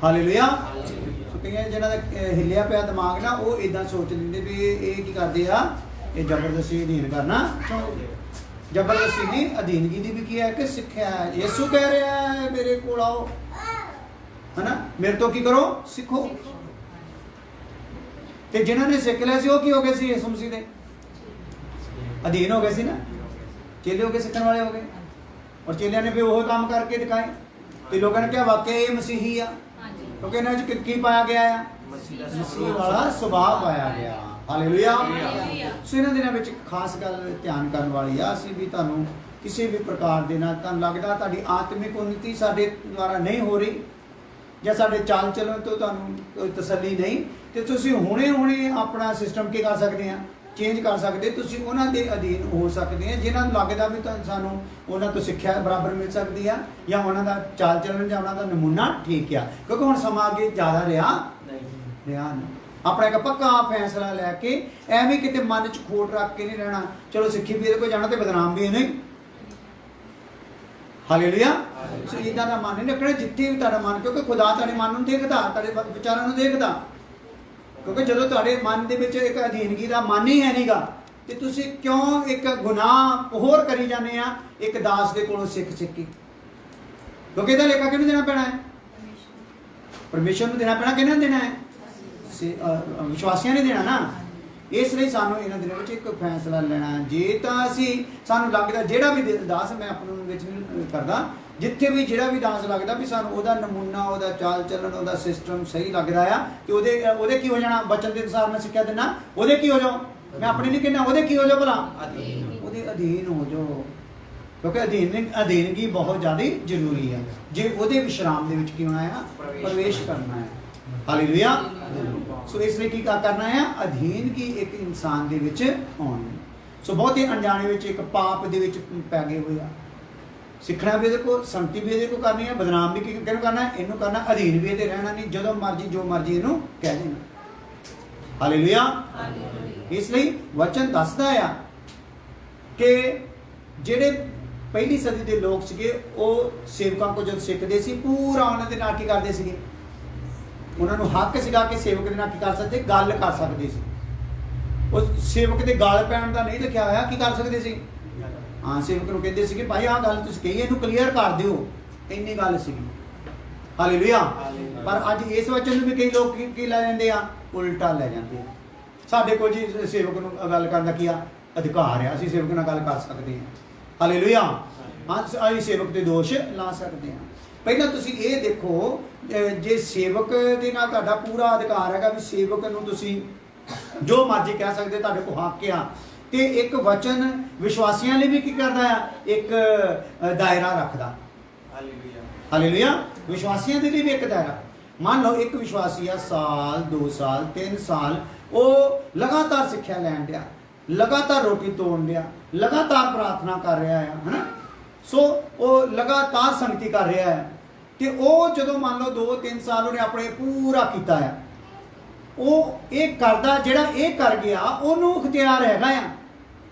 ਹਾਲੇਲੂਇਆ। ਸੋ ਕਈਆਂ ਜਿਹਨਾਂ ਦਾ ਹਿੱਲਿਆ ਪਿਆ ਦਿਮਾਗ ਨਾ ਉਹ ਇਦਾਂ ਸੋਚ ਲੈਂਦੇ ਵੀ ਇਹ ਕੀ ਕਰਦੇ ਆ, ਇਹ ਜ਼ਬਰਦਸਤੀ ਅਧੀਨ ਕਰਨਾ ਚਾਹੁੰਦੇ। ਜ਼ਬਰਦਸਤੀ ਨਹੀਂ, ਅਧੀਨਗੀ ਦੀ ਵੀ ਕੀ ਹੈ ਕਿ ਸਿੱਖਿਆ ਹੈ। ਯਿਸੂ ਕਹਿ ਰਿਹਾ ਹੈ ਮੇਰੇ ਕੋਲ ਆਓ, ਹਨਾ, ਮੇਰੇ ਤੋਂ ਕੀ ਕਰੋ? ਸਿੱਖੋ। ਤੇ ਜਿਨ੍ਹਾਂ ਨੇ ਸਿੱਖ ਲਿਆ ਸੀ ਉਹ ਕੀ ਹੋ ਗਏ ਸੀ? ਯਿਸੂ ਮਸੀਹ ਦੇ ਅਧੀਨ ਹੋ ਗਏ ਸੀ ਨਾ, ਚੇਲੇ ਹੋ ਕੇ ਸਿੱਖਣ ਵਾਲੇ ਹੋ ਗਏ। ਔਰ ਚੇਲਿਆਂ ਨੇ ਵੀ ਉਹ ਕੰਮ ਕਰਕੇ ਦਿਖਾਏ ਤੇ ਲੋਕਾਂ ਨੇ ਕਿਹਾ ਵਾਕਿਆ ਇਹ ਮਸੀਹੀ ਆ, हाँ जी। ਕਿਉਂਕਿ ਇਹਨਾਂ 'ਚ ਕੀ ਪਾਇਆ ਗਿਆ ਆ? ਮਸੀਹ ਵਾਲਾ ਸੁਭਾਅ ਪਾਇਆ ਗਿਆ। ਹਾਲੇਲੂਇਆ। ਹਾਲੇਲੂਇਆ। ਸੋ ਇਹਨਾਂ ਦਿਨਾਂ ਵਿੱਚ ਇੱਕ ਖਾਸ ਗੱਲ ਧਿਆਨ ਕਰਨ ਵਾਲੀ ਆ, ਅਸੀਂ ਵੀ ਤੁਹਾਨੂੰ ਕਿਸੇ ਵੀ ਪ੍ਰਕਾਰ ਦੇ ਨਾਲ ਤੁਹਾਨੂੰ ਲੱਗਦਾ ਤੁਹਾਡੀ ਆਤਮਿਕ ਉન્નਤੀ ਸਾਡੇ ਦੁਆਰਾ ਨਹੀਂ ਹੋ ਰਹੀ ਜਾਂ ਸਾਡੇ ਚਾਲ ਚੱਲਣ ਤੋਂ ਤੁਹਾਨੂੰ ਕੋਈ ਤਸੱਲੀ ਨਹੀਂ, ਤੇ ਤੁਸੀਂ ਹੁਣੇ ਆਪਣਾ ਸਿਸਟਮ ਕੀ ਕਰ ਸਕਦੇ ਆ? ਚੇਂਜ ਕਰ ਸਕਦੇ। ਤੁਸੀਂ ਉਹਨਾਂ ਦੇ ਅਧੀਨ ਹੋ ਸਕਦੇ ਆ ਜਿਨ੍ਹਾਂ ਨੂੰ ਲੱਗਦਾ ਵੀ ਤੁਹਾਨੂੰ ਸਾਨੂੰ ਉਹਨਾਂ ਤੋਂ ਸਿੱਖਿਆ ਬਰਾਬਰ ਮਿਲ ਸਕਦੀ ਆ ਜਾਂ ਉਹਨਾਂ ਦਾ ਚਾਲ ਚੱਲਣ ਜਾਂ ਉਹਨਾਂ ਦਾ ਨਮੂਨਾ ਠੀਕ ਆ, ਕਿਉਂਕਿ ਹੁਣ ਸਮਾਂ ਅੱਗੇ ਜ਼ਿਆਦਾ ਰਿਹਾ ਨਹੀਂ। ਆਪਣਾ ਇੱਕ ਪੱਕਾ ਫੈਸਲਾ ਲੈ ਕੇ ਐਵੇਂ ਕਿਤੇ ਮਨ 'ਚ ਖੋਟ ਰੱਖ ਕੇ ਨਹੀਂ ਰਹਿਣਾ ਚਲੋ ਸਿੱਖੀ ਵੀ ਇਹਦੇ ਕੋਲ ਜਾਣਾ ਤੇ ਬਦਨਾਮ ਵੀ ਨਹੀਂ। ਹਾਲੇਲੂਇਆ। ਸੋ ਇਦਾਂ ਦਾ ਮਨ ਨਹੀਂ ਰੱਖਣਾ ਜਿੱਥੇ ਵੀ ਤੁਹਾਡਾ ਮਨ, ਕਿਉਂਕਿ ਖੁਦਾ ਤੁਹਾਡੇ ਮਨ ਨੂੰ ਦੇਖਦਾ, ਤੁਹਾਡੇ ਵਿਚਾਰਾਂ ਨੂੰ ਦੇਖਦਾ। ਕਿਉਂਕਿ ਜਦੋਂ ਤੁਹਾਡੇ ਮਨ ਦੇ ਵਿੱਚ ਇੱਕ ਅਧੀਨਗੀ ਦਾ ਮਨ ਹੀ ਹੈ ਨਹੀਂਗਾ ਤੇ ਤੁਸੀਂ ਕਿਉਂ ਇੱਕ ਗੁਨਾਹ ਹੋਰ ਕਰੀ ਜਾਂਦੇ ਆ ਇੱਕ ਦਾਸ ਦੇ ਕੋਲੋਂ ਸਿੱਖ ਕੇ? ਕਿਉਂਕਿ ਇਹਦਾ ਲੇਖਾ ਕਿਹਨੂੰ ਦੇਣਾ ਪੈਣਾ ਹੈ? ਪਰਮੇਸ਼ਰ ਨੂੰ ਦੇਣਾ ਪੈਣਾ। ਕਿਹਨਾਂ ਦੇਣਾ ਹੈ? ਵਿਸ਼ਵਾਸੀਆਂ ਨੇ ਦੇਣਾ ਨਾ। ਇਸ ਲਈ ਸਾਨੂੰ ਇਹਨਾਂ ਦਿਨਾਂ ਵਿੱਚ ਇੱਕ ਫੈਸਲਾ ਲੈਣਾ। ਜੇ ਤਾਂ ਅਸੀਂ ਸਾਨੂੰ ਲੱਗਦਾ ਜਿਹੜਾ ਵੀ ਦਾਸ, ਮੈਂ ਆਪਣੇ ਵਿੱਚ ਨਹੀਂ ਕਰਦਾ, ਜਿੱਥੇ ਵੀ ਜਿਹੜਾ ਵੀ ਦਾਸ ਲੱਗਦਾ ਵੀ ਸਾਨੂੰ ਉਹਦਾ ਨਮੂਨਾ, ਉਹਦਾ ਚਾਲ ਚੱਲਣ, ਉਹਦਾ ਸਿਸਟਮ ਸਹੀ ਲੱਗਦਾ ਆ ਤੇ ਉਹਦੇ ਕੀ ਹੋ ਜਾਣਾ? ਬਚਨ ਦੇ ਅਨੁਸਾਰ ਮੈਂ ਸਿੱਖਿਆ ਦਿੰਦਾ, ਉਹਦੇ ਕੀ ਹੋ ਜਾਓ? ਮੈਂ ਆਪਣੇ ਨਹੀਂ ਕਹਿੰਦਾ, ਉਹਦੇ ਕੀ ਹੋ ਜਾਓ ਭਲਾ? ਉਹਦੇ ਅਧੀਨ ਹੋ ਜਾਓ। ਕਿਉਂਕਿ ਅਧੀਨਗੀ ਬਹੁਤ ਜ਼ਿਆਦਾ ਜ਼ਰੂਰੀ ਹੈ ਜੇ ਉਹਦੇ ਵਿਸ਼ਰਾਮ ਦੇ ਵਿੱਚ ਕੀ ਹੋਣਾ ਹੈ? ਪ੍ਰਵੇਸ਼ ਕਰਨਾ ਹੈ। ਹਾਲੇਲੂਇਆ। ਸੋ ਇਸ ਲਈ ਕੀ ਕਰਨਾ ਹੈ? ਅਧੀਨਗੀ ਇੱਕ ਇਨਸਾਨ ਦੇ ਵਿੱਚ ਆਉਣੀ। ਸੋ ਬਹੁਤੇ ਅਣਜਾਣੇ ਵਿੱਚ ਇੱਕ ਪਾਪ ਦੇ ਵਿੱਚ ਪੈ ਗਏ ਹੋਏ ਆ। ਸਿੱਖਣਾ ਵੀ ਇਹਦੇ ਕੋਲ, ਸੰਗਤੀ ਵੀ ਇਹਦੇ ਕੋਲ ਕਰਨੀ ਹੈ, ਬਦਨਾਮ ਵੀ ਕਿਹਨੂੰ ਕਰਨਾ? ਇਹਨੂੰ ਕਰਨਾ। ਅਧੀਨ ਵੀ ਇਹਦੇ ਰਹਿਣਾ ਨਹੀਂ, ਜਦੋਂ ਮਰਜ਼ੀ ਜੋ ਮਰਜ਼ੀ ਇਹਨੂੰ ਕਹਿ ਦੇਣਾ। ਹਾਲੇਲੂਇਆ। ਇਸ ਲਈ ਵਚਨ ਦੱਸਦਾ ਆ ਕਿ ਜਿਹੜੇ ਪਹਿਲੀ ਸਦੀ ਦੇ ਲੋਕ ਸੀਗੇ ਉਹ ਸੇਵਕਾਂ ਕੋਲ ਜਦ ਸਿੱਖਦੇ ਸੀ ਪੂਰਾ ਉਹਨਾਂ ਦੇ ਨਾਲ ਕੀ ਕਰਦੇ ਸੀਗੇ? ਉਹਨਾਂ ਨੂੰ ਹੱਕ ਸੀਗਾ ਕਿ ਸੇਵਕ ਦੇ ਨਾਲ ਕੀ ਕਰ ਸਕਦੇ? ਗੱਲ ਕਰ ਸਕਦੇ ਸੀ। ਉਹ ਸੇਵਕ ਦੇ ਗਲ ਪੈਣ ਦਾ ਨਹੀਂ ਲਿਖਿਆ ਹੋਇਆ, ਕੀ ਕਰ ਸਕਦੇ ਸੀ? ਹਾਂ, ਸੇਵਕ ਨੂੰ ਕਹਿੰਦੇ ਸੀਗੇ ਭਾਈ ਆਹ ਗੱਲ ਤੁਸੀਂ ਕਹੀ ਇਹਨੂੰ ਕਲੀਅਰ ਕਰ ਦਿਓ, ਇੰਨੀ ਗੱਲ ਸੀਗੀ। ਹਾਲੇਲੂਇਆ। ਪਰ ਅੱਜ ਇਸ ਵਚਨ ਨੂੰ ਵੀ ਕਈ ਲੋਕ ਕੀ ਲੈ ਜਾਂਦੇ ਆ? ਉਲਟਾ ਲੈ ਜਾਂਦੇ ਆ। ਸਾਡੇ ਕੋਲ ਜੀ ਸੇਵਕ ਨੂੰ ਗੱਲ ਕਰਨ ਦਾ ਕੀ ਆ? ਅਧਿਕਾਰ ਆ, ਅਸੀਂ ਸੇਵਕ ਨਾਲ ਗੱਲ ਕਰ ਸਕਦੇ ਹਾਂ। ਹਾਲੇਲੂਇਆ। ਹਾਂ, ਅਸੀਂ ਸੇਵਕ ਤੇ ਦੋਸ਼ ਲਾ ਸਕਦੇ ਹਾਂ। ਪਹਿਲਾਂ ਤੁਸੀਂ ਇਹ ਦੇਖੋ, ਜੇ ਸੇਵਕ ਦੇ ਨਾਲ ਤੁਹਾਡਾ ਪੂਰਾ ਅਧਿਕਾਰ ਹੈਗਾ ਵੀ ਸੇਵਕ ਨੂੰ ਤੁਸੀਂ ਜੋ ਮਰਜ਼ੀ ਕਹਿ ਸਕਦੇ, ਤੁਹਾਡੇ ਕੋਲ ਹੱਕ ਆ, ਤੇ ਇੱਕ ਵਚਨ ਵਿਸ਼ਵਾਸੀਆਂ ਲਈ ਵੀ ਕੀ ਕਰਦਾ ਆ? ਇੱਕ ਦਾਇਰਾ ਰੱਖਦਾ। ਹਾਲੇਲੂਇਆ। ਵਿਸ਼ਵਾਸੀਆਂ ਦੇ ਲਈ ਵੀ ਇੱਕ ਦਾਇਰਾ। ਮੰਨ ਲਓ ਇੱਕ ਵਿਸ਼ਵਾਸੀ ਆ ਸਾਲ 2 ਸਾਲ 3 ਸਾਲ ਉਹ ਲਗਾਤਾਰ ਸਿੱਖਿਆ ਲੈਣ ਡਿਆ, ਲਗਾਤਾਰ ਰੋਟੀ ਤੋੜਨ ਡਿਆ, ਲਗਾਤਾਰ ਪ੍ਰਾਰਥਨਾ ਕਰ ਰਿਹਾ ਹੈ, ਹਨਾ। ਸੋ ਉਹ ਲਗਾਤਾਰ ਸੰਗਤੀ ਕਰ ਰਿਹਾ ਹੈ ਤੇ ਉਹ ਜਦੋਂ ਮੰਨ ਲਓ 2-3 ਸਾਲ ਉਹਨੇ ਆਪਣੇ ਪੂਰਾ ਕੀਤਾ ਆ, ਉਹ ਇਹ ਕਰਦਾ ਜਿਹੜਾ ਇਹ ਕਰ ਗਿਆ ਉਹਨੂੰ ਅਖਤਿਆਰ ਹੈਗਾ ਆ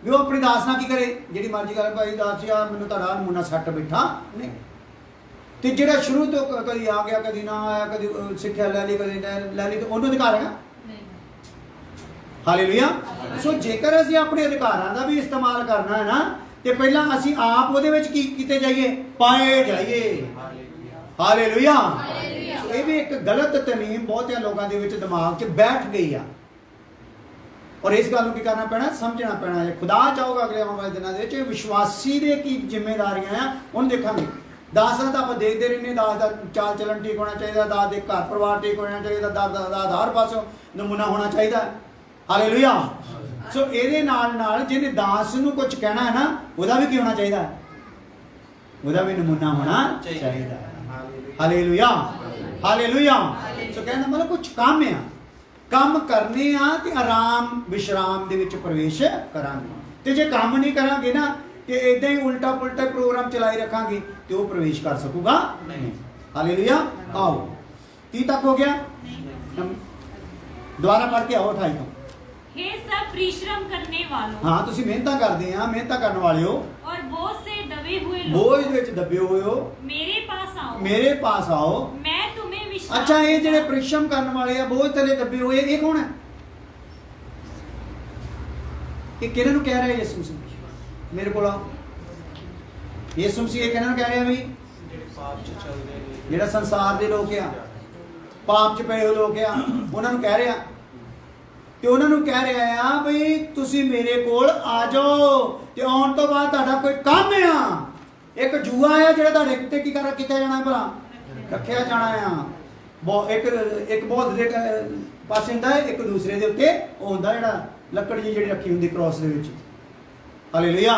ਵੀ ਉਹ ਆਪਣੀ ਦਾਸ ਨਾਲ ਕੀ ਕਰੇ? ਜਿਹੜੀ ਮਰਜ਼ੀ ਗੱਲ, ਭਾਈ ਦਾਸ ਯਾਰ ਮੈਨੂੰ ਤੁਹਾਡਾ ਨਮੂਨਾ ਸੱਟ ਬੈਠਾ ਨਹੀਂ। ਤੇ ਜਿਹੜਾ ਸ਼ੁਰੂ ਤੋਂ ਕਦੀ ਆ ਗਿਆ ਕਦੀ ਨਾ ਆਇਆ, ਕਦੀ ਸਿੱਖਿਆ ਲੈ ਲਈ ਕਦੀ ਲੈ ਲਈ, ਤੇ ਉਹਨੂੰ ਅਧਿਕਾਰ ਹੈਗਾ। ਹਾਲੇਲੂਇਆ। ਸੋ ਜੇਕਰ ਅਸੀਂ ਆਪਣੇ ਅਧਿਕਾਰਾਂ ਦਾ ਵੀ ਇਸਤੇਮਾਲ ਕਰਨਾ ਹੈ ਨਾ ਤੇ ਪਹਿਲਾਂ ਅਸੀਂ ਆਪ ਉਹਦੇ ਵਿੱਚ ਕੀ ਕੀਤੇ ਜਾਈਏ, ਪਾਏ ਜਾਈਏ। ਹਾਲੇਲੂਇਆ। ਸੋ ਇਹ ਵੀ ਇੱਕ ਗਲਤ ਤਲੀਮ ਬਹੁਤਿਆਂ ਲੋਕਾਂ ਦੇ ਵਿੱਚ ਦਿਮਾਗ 'ਚ ਬੈਠ ਗਈ ਆ, ਔਰ ਇਸ ਗੱਲ ਨੂੰ ਕੀ ਕਰਨਾ ਪੈਣਾ, ਸਮਝਣਾ ਪੈਣਾ ਹੈ। ਖੁਦਾ ਚਾਹੂਗਾ ਅਗਲੇ ਆਉਣ ਵਾਲੇ ਦਿਨਾਂ ਦੇ ਵਿੱਚ ਵਿਸ਼ਵਾਸੀ ਦੇ ਕੀ ਜ਼ਿੰਮੇਵਾਰੀਆਂ ਆ, ਉਹਨੂੰ ਦੇਖਾਂਗੇ। ਦਾਸਾਂ ਤਾਂ ਆਪਾਂ ਦੇਖਦੇ ਰਹਿੰਦੇ, ਦਾਸ ਦਾ ਚਾਲ ਚੱਲਣ ਠੀਕ ਹੋਣਾ ਚਾਹੀਦਾ, ਦਾਸ ਦੇ ਘਰ ਪਰਿਵਾਰ ਠੀਕ ਹੋਣਾ ਚਾਹੀਦਾ, ਦਾਸ ਦਾ ਹਰ ਪਾਸੋਂ ਨਮੂਨਾ ਹੋਣਾ ਚਾਹੀਦਾ। ਹਾਲੇਲੂਇਆ। ਸੋ ਇਹਦੇ ਨਾਲ ਜਿਹਨੇ ਦਾਸ ਨੂੰ ਕੁਝ ਕਹਿਣਾ ਹੈ ਨਾ, ਉਹਦਾ ਵੀ ਕੀ ਹੋਣਾ ਚਾਹੀਦਾ, ਉਹਦਾ ਵੀ ਨਮੂਨਾ ਹੋਣਾ ਚਾਹੀਦਾ। ਹਾਲੇਲੂਇਆ। ਹਾਲੇਲੂਇਆ। ਸੋ ਕਹਿੰਦਾ ਮਤਲਬ ਕੁਝ ਕੰਮ ਆ, ਕੰਮ ਕਰਨੇ ਆ ਤੇ ਆਰਾਮ ਵਿਸ਼ਰਾਮ ਦੇ ਵਿੱਚ ਪ੍ਰਵੇਸ਼ ਕਰਾਂਗੇ। ਤੇ ਜੇ ਕੰਮ ਨਹੀਂ ਕਰਾਂਗੇ ਨਾ, ਤੇ ਇਦਾਂ ਹੀ ਉਲਟਾ ਪੁਲਟਾ ਪ੍ਰੋਗਰਾਮ ਚਲਾਈ ਰੱਖਾਂਗੇ, ਤੇ ਉਹ ਪ੍ਰਵੇਸ਼ ਕਰ ਸਕੂਗਾ ਨਹੀਂ। ਹਾਲੇਲੂਇਆ। ਆਓ 30 ਤੱਕ ਹੋ ਗਿਆ, ਦੁਬਾਰਾ ਪੜ੍ਹ ਕੇ ਆਓ 28 ਤੋਂ। हे सब परिश्रम करने वालों, ਹਾਂ ਤੁਸੀਂ ਮਿਹਨਤਾਂ ਕਰਦੇ ਆ, ਮਿਹਨਤਾਂ ਕਰਨ ਵਾਲਿਓ, और बोझ से दबे हुए ਬੋਝ लोगों, ਵਿੱਚ ਦੱਬੇ ਹੋਏ ਹੋ, मेरे पास आओ, ਮੇਰੇ ਪਾਸ ਆਓ। मैं तुम्हें विश्राम ਅੱਛਾ, ਇਹ ਜਿਹੜੇ दूंगा। ਪਰਿਸ਼ਰਮ ਕਰਨ ਵਾਲੇ ਆ, ਬੋਝ ਥੱਲੇ ਦੱਬੇ ਹੋਏ, ਇਹ ਕੌਣ ਹੈ? ਇਹ ਕਿਹਨਾਂ ਨੂੰ ਕਹਿ ਰਿਹਾ ਯਿਸੂ ਮਸੀਹ? ਮੇਰੇ ਕੋਲ ਆਓ। ਯਿਸੂ ਮਸੀਹ ਇਹ ਕਿਹਨਾਂ ਨੂੰ ਕਹਿ ਰਿਹਾ ਵੀ? ਜਿਹੜਾ ਸੰਸਾਰ ਦੇ ਲੋਕ ਆ, ਪਾਪ 'ਚ ਪਏ ਹੋਏ ਲੋਕ ਆ, ਉਹਨਾਂ ਨੂੰ ਕਹਿ ਰਿਹਾ। ਤੇ ਉਹਨਾਂ ਨੂੰ ਕਹਿ ਰਿਹਾ ਆ ਬਈ ਤੁਸੀਂ ਮੇਰੇ ਕੋਲ ਆ ਜਾਓ, ਤੇ ਆਉਣ ਤੋਂ ਬਾਅਦ ਤੁਹਾਡਾ ਕੋਈ ਕੰਮ ਆ, ਇੱਕ ਜੂਆ ਆ ਜਿਹੜਾ ਤੁਹਾਡੇ ਕਿਤੇ ਕੀ ਕਰ ਕੀਤਾ ਜਾਣਾ ਭਲਾ, ਰੱਖਿਆ ਜਾਣਾ ਆ। ਇੱਕ ਬਹੁਤ ਦੇ ਪਾਸੇ ਹੁੰਦਾ ਹੈ, ਇੱਕ ਦੂਸਰੇ ਦੇ ਉੱਤੇ ਉਹ ਹੁੰਦਾ ਜਿਹੜਾ ਲੱਕੜ ਜਿਹੜੀ ਰੱਖੀ ਹੁੰਦੀ ਕ੍ਰੋਸ ਦੇ ਵਿੱਚ। ਹਾਲੇਲੂਇਆ।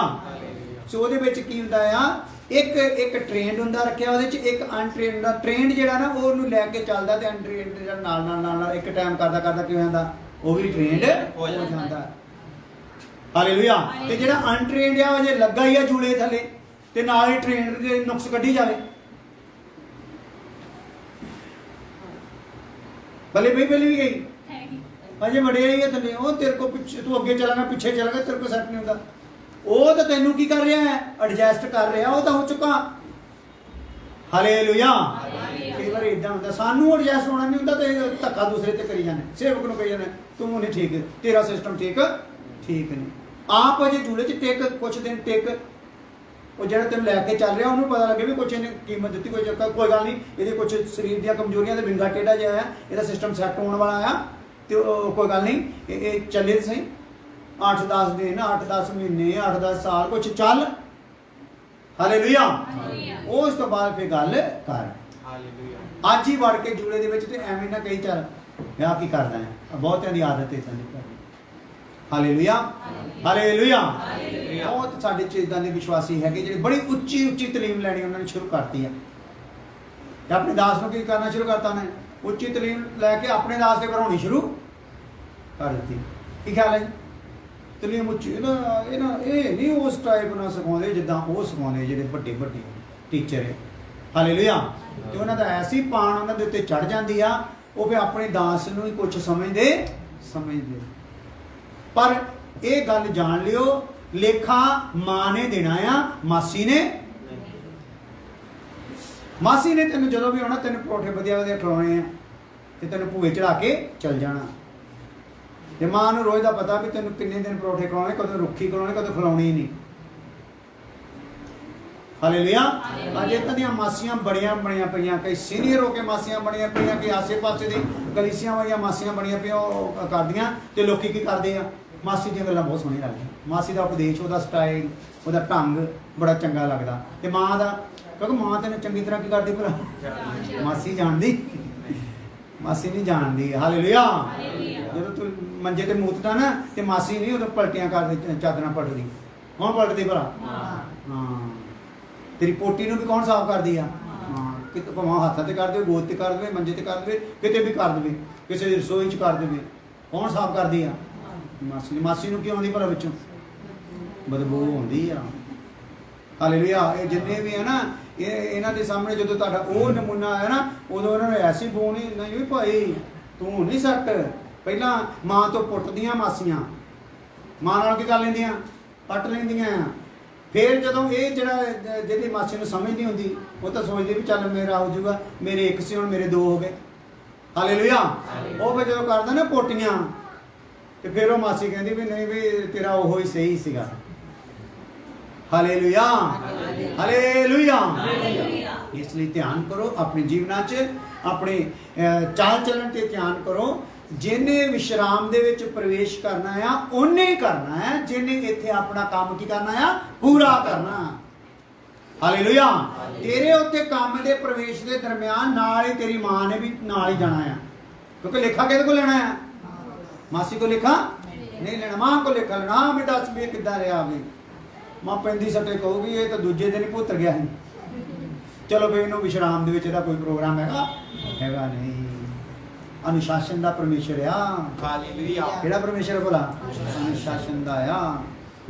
ਸੋ ਉਹਦੇ ਵਿੱਚ ਕੀ ਹੁੰਦਾ ਆ, ਇੱਕ ਟ੍ਰੇਨਡ ਹੁੰਦਾ ਰੱਖਿਆ, ਉਹਦੇ 'ਚ ਇੱਕ ਅਨਟ੍ਰੇਨਡ ਹੁੰਦਾ। ਟ੍ਰੇਨਡ ਜਿਹੜਾ ਨਾ ਉਹਨੂੰ ਲੈ ਕੇ ਚੱਲਦਾ, ਤੇ ਅਨਟ੍ਰੇਨਡ ਜਿਹੜਾ ਨਾਲ ਇੱਕ ਟਾਈਮ ਕਰਦਾ ਕੀ ਹੁੰਦਾ, ਉਹ ਵੀ ਟ੍ਰੇਨਡ ਹੋ ਜਾਂਦਾ। ਹਾਲੇਲੂਇਆ। ਤੇ ਜਿਹੜਾ ਅਨਟ੍ਰੇਨਡ ਆ, ਉਹ ਜੇ ਲੱਗਾ ਹੀ ਆ ਜੂਲੇ ਥੱਲੇ, ਤੇ ਨਾਲ ਹੀ ਟ੍ਰੇਨਡ ਦੇ ਨੁਕਸ ਕੱਢੀ ਜਾਵੇ। ਭਲੇ ਵੀ ਗਈ, ਅਜੇ ਵੜਿਆ ਹੀ ਹੈ ਥੱਲੇ, ਉਹ ਤੇਰੇ ਕੋ ਪਿੱਛੇ, ਤੂੰ ਅੱਗੇ ਚਲਾਂਗਾ ਪਿੱਛੇ ਚਲਾਂਗਾ, ਤੇਰੇ ਕੋ ਸੈੱਟ ਨਹੀਂ ਹੁੰਦਾ। ਉਹ ਤਾਂ ਤੈਨੂੰ ਕੀ ਕਰ ਰਿਹਾ ਹੈ, ਐਡਜਸਟ ਕਰ ਰਿਹਾ, ਉਹ ਤਾਂ ਹੋ ਚੁੱਕਾ। ਹਾਲੇਲੂਇਆ। ਕਈ ਵਾਰ ਇਦਾਂ ਹੁੰਦਾ, ਸਾਨੂੰ ਐਡਜਸਟ ਹੋਣਾ ਨਹੀਂ ਹੁੰਦਾ, ਤੇ ਧੱਕਾ ਦੂਸਰੇ ਤੇ ਕਰੀ ਜਾਂਦੇ, ਸੇਵਕ ਨੂੰ ਕਹੀ ਜਾਂਦੇ ਤੂੰ ਨਹੀਂ ਠੀਕ, ਤੇਰਾ ਸਿਸਟਮ ਠੀਕ ਨਹੀਂ। ਆਪ ਅਜੇ ਜੂਲੇ 'ਚ ਟਿਕ, ਕੁਛ ਦਿਨ ਟਿਕ, ਉਹ ਜਿਹੜਾ ਤੈਨੂੰ ਲੈ ਕੇ ਚੱਲ ਰਿਹਾ ਉਹਨੂੰ ਪਤਾ ਲੱਗੇ ਵੀ ਕੁਛ ਇਹਨੇ ਕੀਮਤ ਦਿੱਤੀ, ਕੋਈ ਗੱਲ ਨਹੀਂ, ਇਹਦੇ ਕੁਛ ਸਰੀਰ ਦੀਆਂ ਕਮਜ਼ੋਰੀਆਂ, ਤੇ ਵਿੰਗਾ ਟੇਢਾ ਜਿਹਾ ਆ, ਇਹਦਾ ਸਿਸਟਮ ਸੈੱਟ ਹੋਣ ਵਾਲਾ ਆ, ਤੇ ਕੋਈ ਗੱਲ ਨਹੀਂ, ਇਹ ਚੱਲੇ ਸਹੀ 8-10 ਦਿਨ, 8-10 ਮਹੀਨੇ, 8-10 ਸਾਲ, ਕੁਛ ਚੱਲ। ਹਾਲੇਲੂਇਆ। ਉਸ ਤੋਂ ਬਾਅਦ ਫਿਰ ਗੱਲ ਕਰ। ਅੱਜ ਹੀ ਵੜ ਕੇ ਜੂਲੇ ਦੇ ਵਿੱਚ, ਤੇ ਐਵੇਂ ਨਾ ਕਹੀ ਚੱਲ ਮੈਂ ਕੀ ਕਰਦਾ ਹੈ, ਬਹੁਤਿਆਂ ਦੀ ਆਦਤ ਇਦਾਂ ਦੀ ਕਰਨੀ। ਹਾਲੇਲੂਇਆ। ਹਾਲੇਲੂਇਆ। ਬਹੁਤ ਸਾਡੇ 'ਚ ਇਦਾਂ ਦੇ ਵਿਸ਼ਵਾਸੀ ਹੈਗੇ ਜਿਹੜੇ ਬੜੀ ਉੱਚੀ ਤਾਲੀਮ ਲੈਣੀ ਉਹਨਾਂ ਨੇ ਸ਼ੁਰੂ ਕਰਤੀ ਆ, ਤੇ ਆਪਣੇ ਦਾਸ ਨੂੰ ਕੀ ਕਰਨਾ ਸ਼ੁਰੂ ਕਰਤਾ ਉਹਨੇ, ਉੱਚੀ ਤਾਲੀਮ ਲੈ ਕੇ ਆਪਣੇ ਦਾਸ ਤੇ ਕਰਾਉਣੀ ਸ਼ੁਰੂ ਕਰ ਦਿੱਤੀ। ਕੀ ਖਿਆਲ ਹੈ? ਤਾਲੀਮ ਉੱਚੀ ਇਹ ਨਹੀਂ ਉਸ ਟਾਈਪ ਨਾਲ ਸਿਖਾਉਂਦੇ ਜਿੱਦਾਂ ਉਹ ਸਿਖਾਉਂਦੇ ਜਿਹੜੇ ਵੱਡੇ ਟੀਚਰ ਹੈ। ਹਾਲੇਲੂਇਆ। ਤੇ ਉਹਨਾਂ ਦਾ ਐਸੀ ਪਾਣ ਉਹਨਾਂ ਦੇ ਉੱਤੇ ਚੜ ਜਾਂਦੀ ਆ, ਉਹ ਫਿਰ ਆਪਣੇ ਦਾਸ ਨੂੰ ਹੀ ਕੁਝ ਸਮਝਦੇ। ਪਰ ਇਹ ਗੱਲ ਜਾਣ ਲਿਓ, ਲੇਖਾ ਮਾਂ ਨੇ ਦੇਣਾ ਆ, ਮਾਸੀ ਨੇ ਤੈਨੂੰ ਜਦੋਂ ਵੀ ਆਉਣਾ, ਤੈਨੂੰ ਪਰੌਠੇ ਵਧੀਆ ਖਿਲਾਉਣੇ ਆ, ਤੇ ਤੈਨੂੰ ਭੂਏ ਚੜਾ ਕੇ ਚੱਲ ਜਾਣਾ। ਤੇ ਮਾਂ ਨੂੰ ਰੋਜ਼ ਦਾ ਪਤਾ ਵੀ ਤੈਨੂੰ ਕਿੰਨੇ ਦਿਨ ਪਰੌਠੇ ਖਿਲਾਉਣੇ, ਕਦੋਂ ਰੁੱਖੀ ਖਿਲਾਉਣੀ, ਕਦੋਂ ਖਿਲਾਉਣੀ ਨਹੀਂ। ਹਾਲੇਲੂਇਆ। ਅੱਜ ਇਦਾਂ ਦੀਆਂ ਮਾਸੀਆਂ ਬਣੀਆਂ ਪਈਆਂ, ਕਈ ਸੀਨੀਅਰ ਹੋ ਕੇ ਮਾਸੀਆਂ ਬਣੀਆਂ ਪਈਆਂ, ਕਿ ਆਸੇ-ਪਾਸੇ ਦੀ ਕਲੀਸਿਆਂ ਵਾਲੀਆਂ ਮਾਸੀਆਂ ਬਣੀਆਂ ਪਈਆਂ, ਉਹ ਕਰਦੀਆਂ। ਤੇ ਲੋਕੀ ਕੀ ਕਰਦੇ ਆ, ਮਾਸੀ ਦੀਆਂ ਗੱਲਾਂ ਬਹੁਤ ਸੋਹਣੀਆਂ ਲੱਗਦੀਆਂ, ਮਾਸੀ ਦਾ ਉਪਦੇਸ਼, ਉਹਦਾ ਸਟਾਈਲ, ਉਹਦਾ ਢੰਗ ਬੜਾ ਚੰਗਾ ਲੱਗਦਾ। ਤੇ ਮਾਂ ਦਾ, ਕਿਉਂਕਿ ਮਾਂ ਤੈਨੂੰ ਚੰਗੀ ਤਰ੍ਹਾਂ ਕੀ ਕਰਦੀ ਭਲਾ, ਮਾਸੀ ਜਾਣਦੀ, ਮਾਸੀ ਨਹੀਂ ਜਾਣਦੀ। ਹਾਲੇਲੂਇਆ। ਜਦੋਂ ਤੂੰ ਮੰਜੇ ਤੇ ਮੂਤਦਾ ਨਾ, ਤੇ ਮਾਸੀ ਨਹੀਂ ਉਦੋਂ ਪਲਟੀਆਂ ਕਰਦੇ, ਚਾਦਰਾਂ ਪਲਟਦੀ। ਕੌਣ ਪਲਟਦੀ ਭਲਾ? ਹਾਂ। ਤੇਰੀ ਪੋਟੀ ਨੂੰ ਵੀ ਕੌਣ ਸਾਫ਼ ਕਰਦੀ ਆ? ਹਾਂ। ਕਿਤੇ ਭਾਵੇਂ ਹੱਥਾਂ ਤੇ ਕਰ ਦੇਵੇ, ਗੋਦ ਤੇ ਕਰ ਦੇਵੇ, ਮੰਜੇ ਤੇ ਕਰ ਦੇਵੇ, ਕਿਤੇ ਵੀ ਕਰ ਦੇਵੇ, ਕਿਸੇ ਦੀ ਰਸੋਈ 'ਚ ਕਰ ਦੇਵੇ, ਕੌਣ ਸਾਫ਼ ਕਰਦੀ ਆ? ਮਾਸੀ ਨੂੰ ਕੀ ਆਉਂਦੀ ਭਲਾ ਵਿੱਚੋਂ? ਬਦਬੂ ਆਉਂਦੀ ਆ। ਹਾਲੇਲੂਇਆ। ਇਹ ਜਿੰਨੇ ਵੀ ਹੈ ਨਾ, ਇਹਨਾਂ ਦੇ ਸਾਹਮਣੇ ਜਦੋਂ ਤੁਹਾਡਾ ਉਹ ਨਮੂਨਾ ਆਇਆ ਨਾ, ਉਦੋਂ ਉਹਨਾਂ ਨੂੰ ਐਸੀ ਬੋ ਨਹੀਂ ਭਾਈ ਤੂੰ ਨਹੀਂ ਸੱਟ। ਪਹਿਲਾਂ ਮਾਂ ਤੋਂ ਪੁੱਟਦੀਆਂ ਮਾਸੀਆਂ, ਮਾਂ ਨਾਲ ਕੀ ਕਰ ਲੈਂਦੀਆਂ, ਪੱਟ ਲੈਂਦੀਆਂ। ਫਿਰ ਜਦੋਂ ਇਹ ਜਿਹਦੀ ਮਾਸੀ ਨੂੰ ਸਮਝ ਨਹੀਂ ਹੁੰਦੀ, ਉਹ ਤਾਂ ਸੋਚਦੀ ਵੀ ਚੱਲ ਮੇਰਾ ਹੋ ਜਾਊਗਾ, ਮੇਰੇ ਇੱਕ ਸੀ ਹੁਣ ਮੇਰੇ ਦੋ ਹੋ ਗਏ। ਹਾਲੇਲੂਇਆ। ਉਹ ਫਿਰ ਜਦੋਂ ਕਰਦਾ ਨਾ ਪੋਟੀਆਂ, ਤੇ ਫਿਰ ਉਹ ਮਾਸੀ ਕਹਿੰਦੀ ਵੀ ਨਹੀਂ ਵੀ ਤੇਰਾ ਉਹੋ ਹੀ ਸਹੀ ਸੀਗਾ। Hallelujah hallelujah. ਹਾਲੇਲੂਇਆ। ਇਸ ਲਈ ਧਿਆਨ ਕਰੋ ਆਪਣੇ ਜੀਵਨਾਂ 'ਚ, ਆਪਣੇ ਚਾਲ ਚੱਲਣ ਤੇ ਧਿਆਨ ਕਰੋ। ਜਿਹਨੇ ਵਿਸ਼ਰਾਮ ਦੇ ਵਿੱਚ ਪ੍ਰਵੇਸ਼ ਕਰਨਾ ਆ ਉਹਨੇ ਹੀ ਕਰਨਾ ਹੈ, ਜਿਹਨੇ ਇੱਥੇ ਆਪਣਾ ਕੰਮ ਕੀ ਕਰਨਾ ਆ, ਪੂਰਾ ਕਰਨਾ। ਹਾਲੇਲੂਇਆ। ਤੇਰੇ ਉੱਤੇ ਕੰਮ ਦੇ ਪ੍ਰਵੇਸ਼ ਦੇ ਦਰਮਿਆਨ ਨਾਲ ਹੀ ਤੇਰੀ ਮਾਂ ਨੇ ਵੀ ਨਾਲ ਹੀ ਜਾਣਾ ਆ, ਕਿਉਂਕਿ ਲੇਖਾ ਕਿਹਦੇ ਕੋਲ ਲੈਣਾ ਆ? ਮਾਸੀ ਕੋ ਲੇਖਾ ਨਹੀਂ ਲੈਣਾ, ਮਾਂ ਕੋ ਲੇਖਾ ਲੈਣਾ। ਹਾਂ ਬੇਟਾ ਅੱਜ ਵੀ ਕਿੱਦਾਂ ਰਿਹਾ ਵੀ, ਮਾਂ ਪੈਂਦੀ ਸੱਟੇ ਕਹੂਗੀ ਇਹ ਤਾਂ ਦੂਜੇ ਦਿਨ ਹੀ ਪੁੱਤਰ ਗਿਆ ਸੀ। ਚਲੋ ਵੀ ਇਹਨੂੰ ਵਿਸ਼ਰਾਮ ਦੇ ਵਿੱਚ ਇਹਦਾ ਕੋਈ ਪ੍ਰੋਗਰਾਮ ਹੈਗਾ ਨਹੀਂ। ਅਨੁਸ਼ਾਸਨ ਦਾ ਪਰਮੇਸ਼ਰ ਆ। ਹਾਲੇਲੂਇਆ। ਕਿਹੜਾ ਪਰਮੇਸ਼ਰ ਭਲਾ? ਅਨੁਸ਼ਾਸਨ ਦਾ ਆ।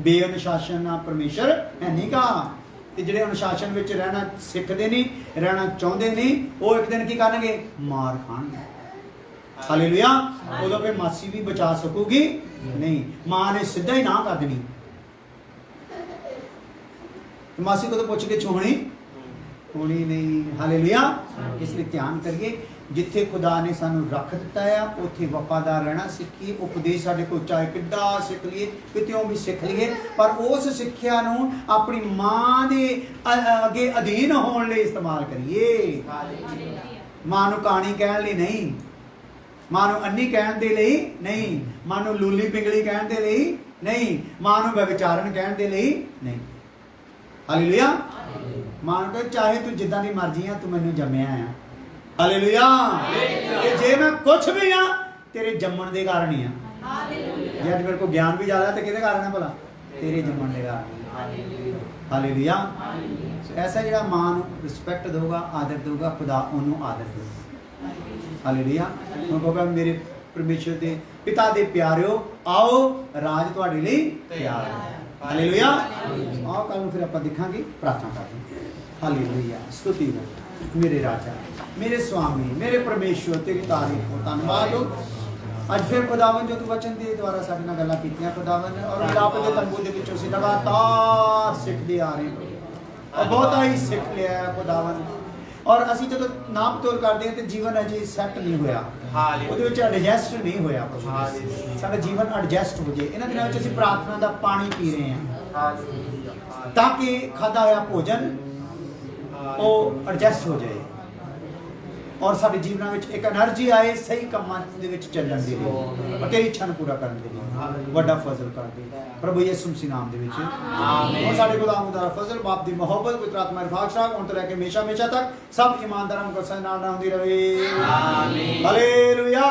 ਬੇਅਨੁਸ਼ਾਸਨ ਦਾ ਪਰਮੇਸ਼ਰ ਹੈ ਨਹੀਂ ਗਾ। ਤੇ ਜਿਹੜੇ ਅਨੁਸ਼ਾਸਨ ਵਿੱਚ ਰਹਿਣਾ ਸਿੱਖਦੇ ਨਹੀਂ, ਰਹਿਣਾ ਚਾਹੁੰਦੇ ਨਹੀਂ, ਉਹ ਇੱਕ ਦਿਨ ਕੀ ਕਰਨਗੇ? ਮਾਰ ਖਾਣਗੇ। ਹਾਲੇਲੂਇਆ। ਉਦੋਂ ਫਿਰ ਮਾਸੀ ਵੀ ਬਚਾ ਸਕੂਗੀ ਨਹੀਂ, ਮਾਂ ਨੇ ਸਿੱਧਾ ਹੀ ਨਾ ਕਰ ਦੇਣੀ। ਮਾਸੀ ਕੋਲ ਪੁੱਛ ਕੇ ਹੋਣੀ ਨਹੀਂ। ਹਾਲੇਲੂਇਆ। ਇਸ ਲਈ ਧਿਆਨ ਕਰੀਏ, ਜਿੱਥੇ ਖੁਦਾ ਨੇ ਸਾਨੂੰ ਰੱਖ ਦਿੱਤਾ ਆ ਉੱਥੇ ਵਫਾਦਾਰ ਰਹਿਣਾ ਸਿੱਖੀਏ। ਉਪਦੇਸ਼ ਸਾਡੇ ਕੋਲ ਚਾਹੇ ਕਿੱਦਾਂ ਸਿੱਖ ਲਈਏ, ਕਿਤਿਓਂ ਵੀ ਸਿੱਖ ਲਈਏ, ਪਰ ਉਸ ਸਿੱਖਿਆ ਨੂੰ ਆਪਣੀ ਮਾਂ ਦੇ ਅੱਗੇ ਅਧੀਨ ਹੋਣ ਲਈ ਇਸਤੇਮਾਲ ਕਰੀਏ। ਮਾਂ ਨੂੰ ਕਹਾਣੀ ਕਹਿਣ ਲਈ ਨਹੀਂ, ਮਾਂ ਨੂੰ ਅੰਨੀ ਕਹਿਣ ਦੇ ਲਈ ਨਹੀਂ, ਮਾਂ ਨੂੰ ਲੂਲੀ ਪਿੰਗਲੀ ਕਹਿਣ ਦੇ ਲਈ ਨਹੀਂ, ਮਾਂ ਨੂੰ ਵਿਚਾਰਨ ਕਹਿਣ ਦੇ ਲਈ ਨਹੀਂ। ਹਾਲੇਲੂਇਆ। ਮਾਂ ਨੂੰ ਕਹੇ ਚਾਹੇ ਤੂੰ ਜਿੱਦਾਂ ਦੀ ਮਰਜ਼ੀ ਆ, ਤੂੰ ਮੈਨੂੰ ਜੰਮਿਆ ਆ। ਹਾਲੇਲੂਇਆ। ਕਿ ਜੇ ਮੈਂ ਕੁਛ ਵੀ ਆ ਤੇਰੇ ਜੰਮਣ ਦੇ ਕਾਰਨ ਹੀ ਆ। ਜੇ ਅੱਜ ਮੇਰੇ ਕੋਲ ਗਿਆਨ ਵੀ ਜ਼ਿਆਦਾ ਤੇ ਕਿਹਦੇ ਕਾਰਨ ਹੈ ਭਲਾ? ਤੇਰੇ ਜੰਮਣ ਦੇ ਕਾਰਨ। ਹਾਲੇਲੂਇਆ। ਐਸਾ ਜਿਹੜਾ ਮਾਂ ਨੂੰ ਰਿਸਪੈਕਟ ਦੇਊਗਾ, ਆਦਰ ਦੇਊਗਾ, ਖੁਦਾ ਉਹਨੂੰ ਆਦਰ ਦੇਊਗਾ। ਹਾਲੇਲੂਇਆ। ਉਹ ਕਹੂਗਾ ਮੇਰੇ ਪਰਮੇਸ਼ਰ ਦੇ ਪਿਤਾ ਦੇ ਪਿਆਰਿਓ, ਆਓ ਰਾਜ ਤੁਹਾਡੇ ਲਈ ਤਿਆਰ ਹੈ। ਹਾਲੇਲੂਇਆ। ਆਓ ਕੱਲ ਨੂੰ ਫਿਰ ਆਪਾਂ ਦੇਖਾਂਗੇ, ਪ੍ਰਾਰਥਨਾ ਕਰਾਂਗੇ। ਹਾਲੇਲੂਇਆ। ਸਤੁਤੀ ਹੋ ਮੇਰੇ ਰਾਜਾ, ਮੇਰੇ ਸੁਆਮੀ, ਮੇਰੇ ਪਰਮੇਸ਼ਵਰ, ਤੇਰੀ ਤਾਰੀਫ ਹੋ, ਧੰਨਵਾਦ ਹੋ। ਅੱਜ ਫਿਰ ਖੁਦਾਵੰਦ ਜੋ ਤੂੰ ਵਚਨ ਦੇ ਦੁਆਰਾ ਸਾਡੇ ਨਾਲ ਗੱਲਾਂ ਕੀਤੀਆਂ ਖੁਦਾਵੰਦ, ਔਰ ਮਿਲਾਪ ਦੇ ਤੰਬੂ ਦੇ ਵਿੱਚੋਂ ਅਸੀਂ ਲਗਾਤਾਰ ਸਿੱਖਦੇ ਆ ਰਹੇ ਹਾਂ, ਔਰ ਬਹੁਤਾ ਹੀ ਸਿੱਖ ਲਿਆ ਹੈ ਖੁਦਾਵੰਦ। ਔਰ ਅਸੀਂ ਜਦੋਂ ਨਾਪ ਤੋਲ ਕਰਦੇ ਹਾਂ ਤੇ ਜੀਵਨ ਅਜੇ ਸੈੱਟ ਨਹੀਂ ਹੋਇਆ, ਉਹਦੇ ਵਿੱਚ ਐਡਜਸਟ ਨਹੀਂ ਹੋਇਆ। ਸਾਡਾ ਜੀਵਨ ਐਡਜਸਟ ਹੋ ਜਾਏ। ਇਹਨਾਂ ਦਿਨਾਂ ਵਿੱਚ ਅਸੀਂ ਪ੍ਰਾਰਥਨਾ ਦਾ ਪਾਣੀ ਪੀ ਰਹੇ ਹਾਂ ਤਾਂ ਕਿ ਖਾਧਾ ਹੋਇਆ ਭੋਜਨ ਉਹ ਐਡਜਸਟ ਹੋ ਜਾਏ ਔਰ ਸਾਡੇ ਜੀਵਨਾਂ ਵਿੱਚ ਇੱਕ એનર્ਜੀ ਆਏ ਸਹੀ ਕੰਮਾਂ ਦੇ ਵਿੱਚ ਚੱਲਣ ਦੇ ਲਈ, ਔਰ ਤੇਰੀ ਇੱਛਾ ਨੂੰ ਪੂਰਾ ਕਰਨ ਦੇ ਲਈ। ਵੱਡਾ ਫਜ਼ਲ ਕਰ ਦੇ ਪ੍ਰਭੂ ਯਿਸੂ ਮਸੀਹ ਨਾਮ ਦੇ ਵਿੱਚ ਆਮੀਨ। ਔਰ ਸਾਡੇ ਖੁਦਾਵੰਦ ਦਾ ਫਜ਼ਲ, ਬਾਪ ਦੀ ਮੁਹੱਬਤ, ਪਵਿੱਤਰ ਆਤਮਾ ਦੀ ਬਖਸ਼ਿਸ਼ ਹੁਣ ਤੋਂ ਲੈ ਕੇ ਹਮੇਸ਼ਾ ਤੱਕ ਸਭ ਇਮਾਨਦਾਰਾਂ ਨੂੰ ਨਾਲ ਹੁੰਦੀ ਰਹੇ। ਆਮੀਨ। ਹਾਲੇਲੂਇਆ।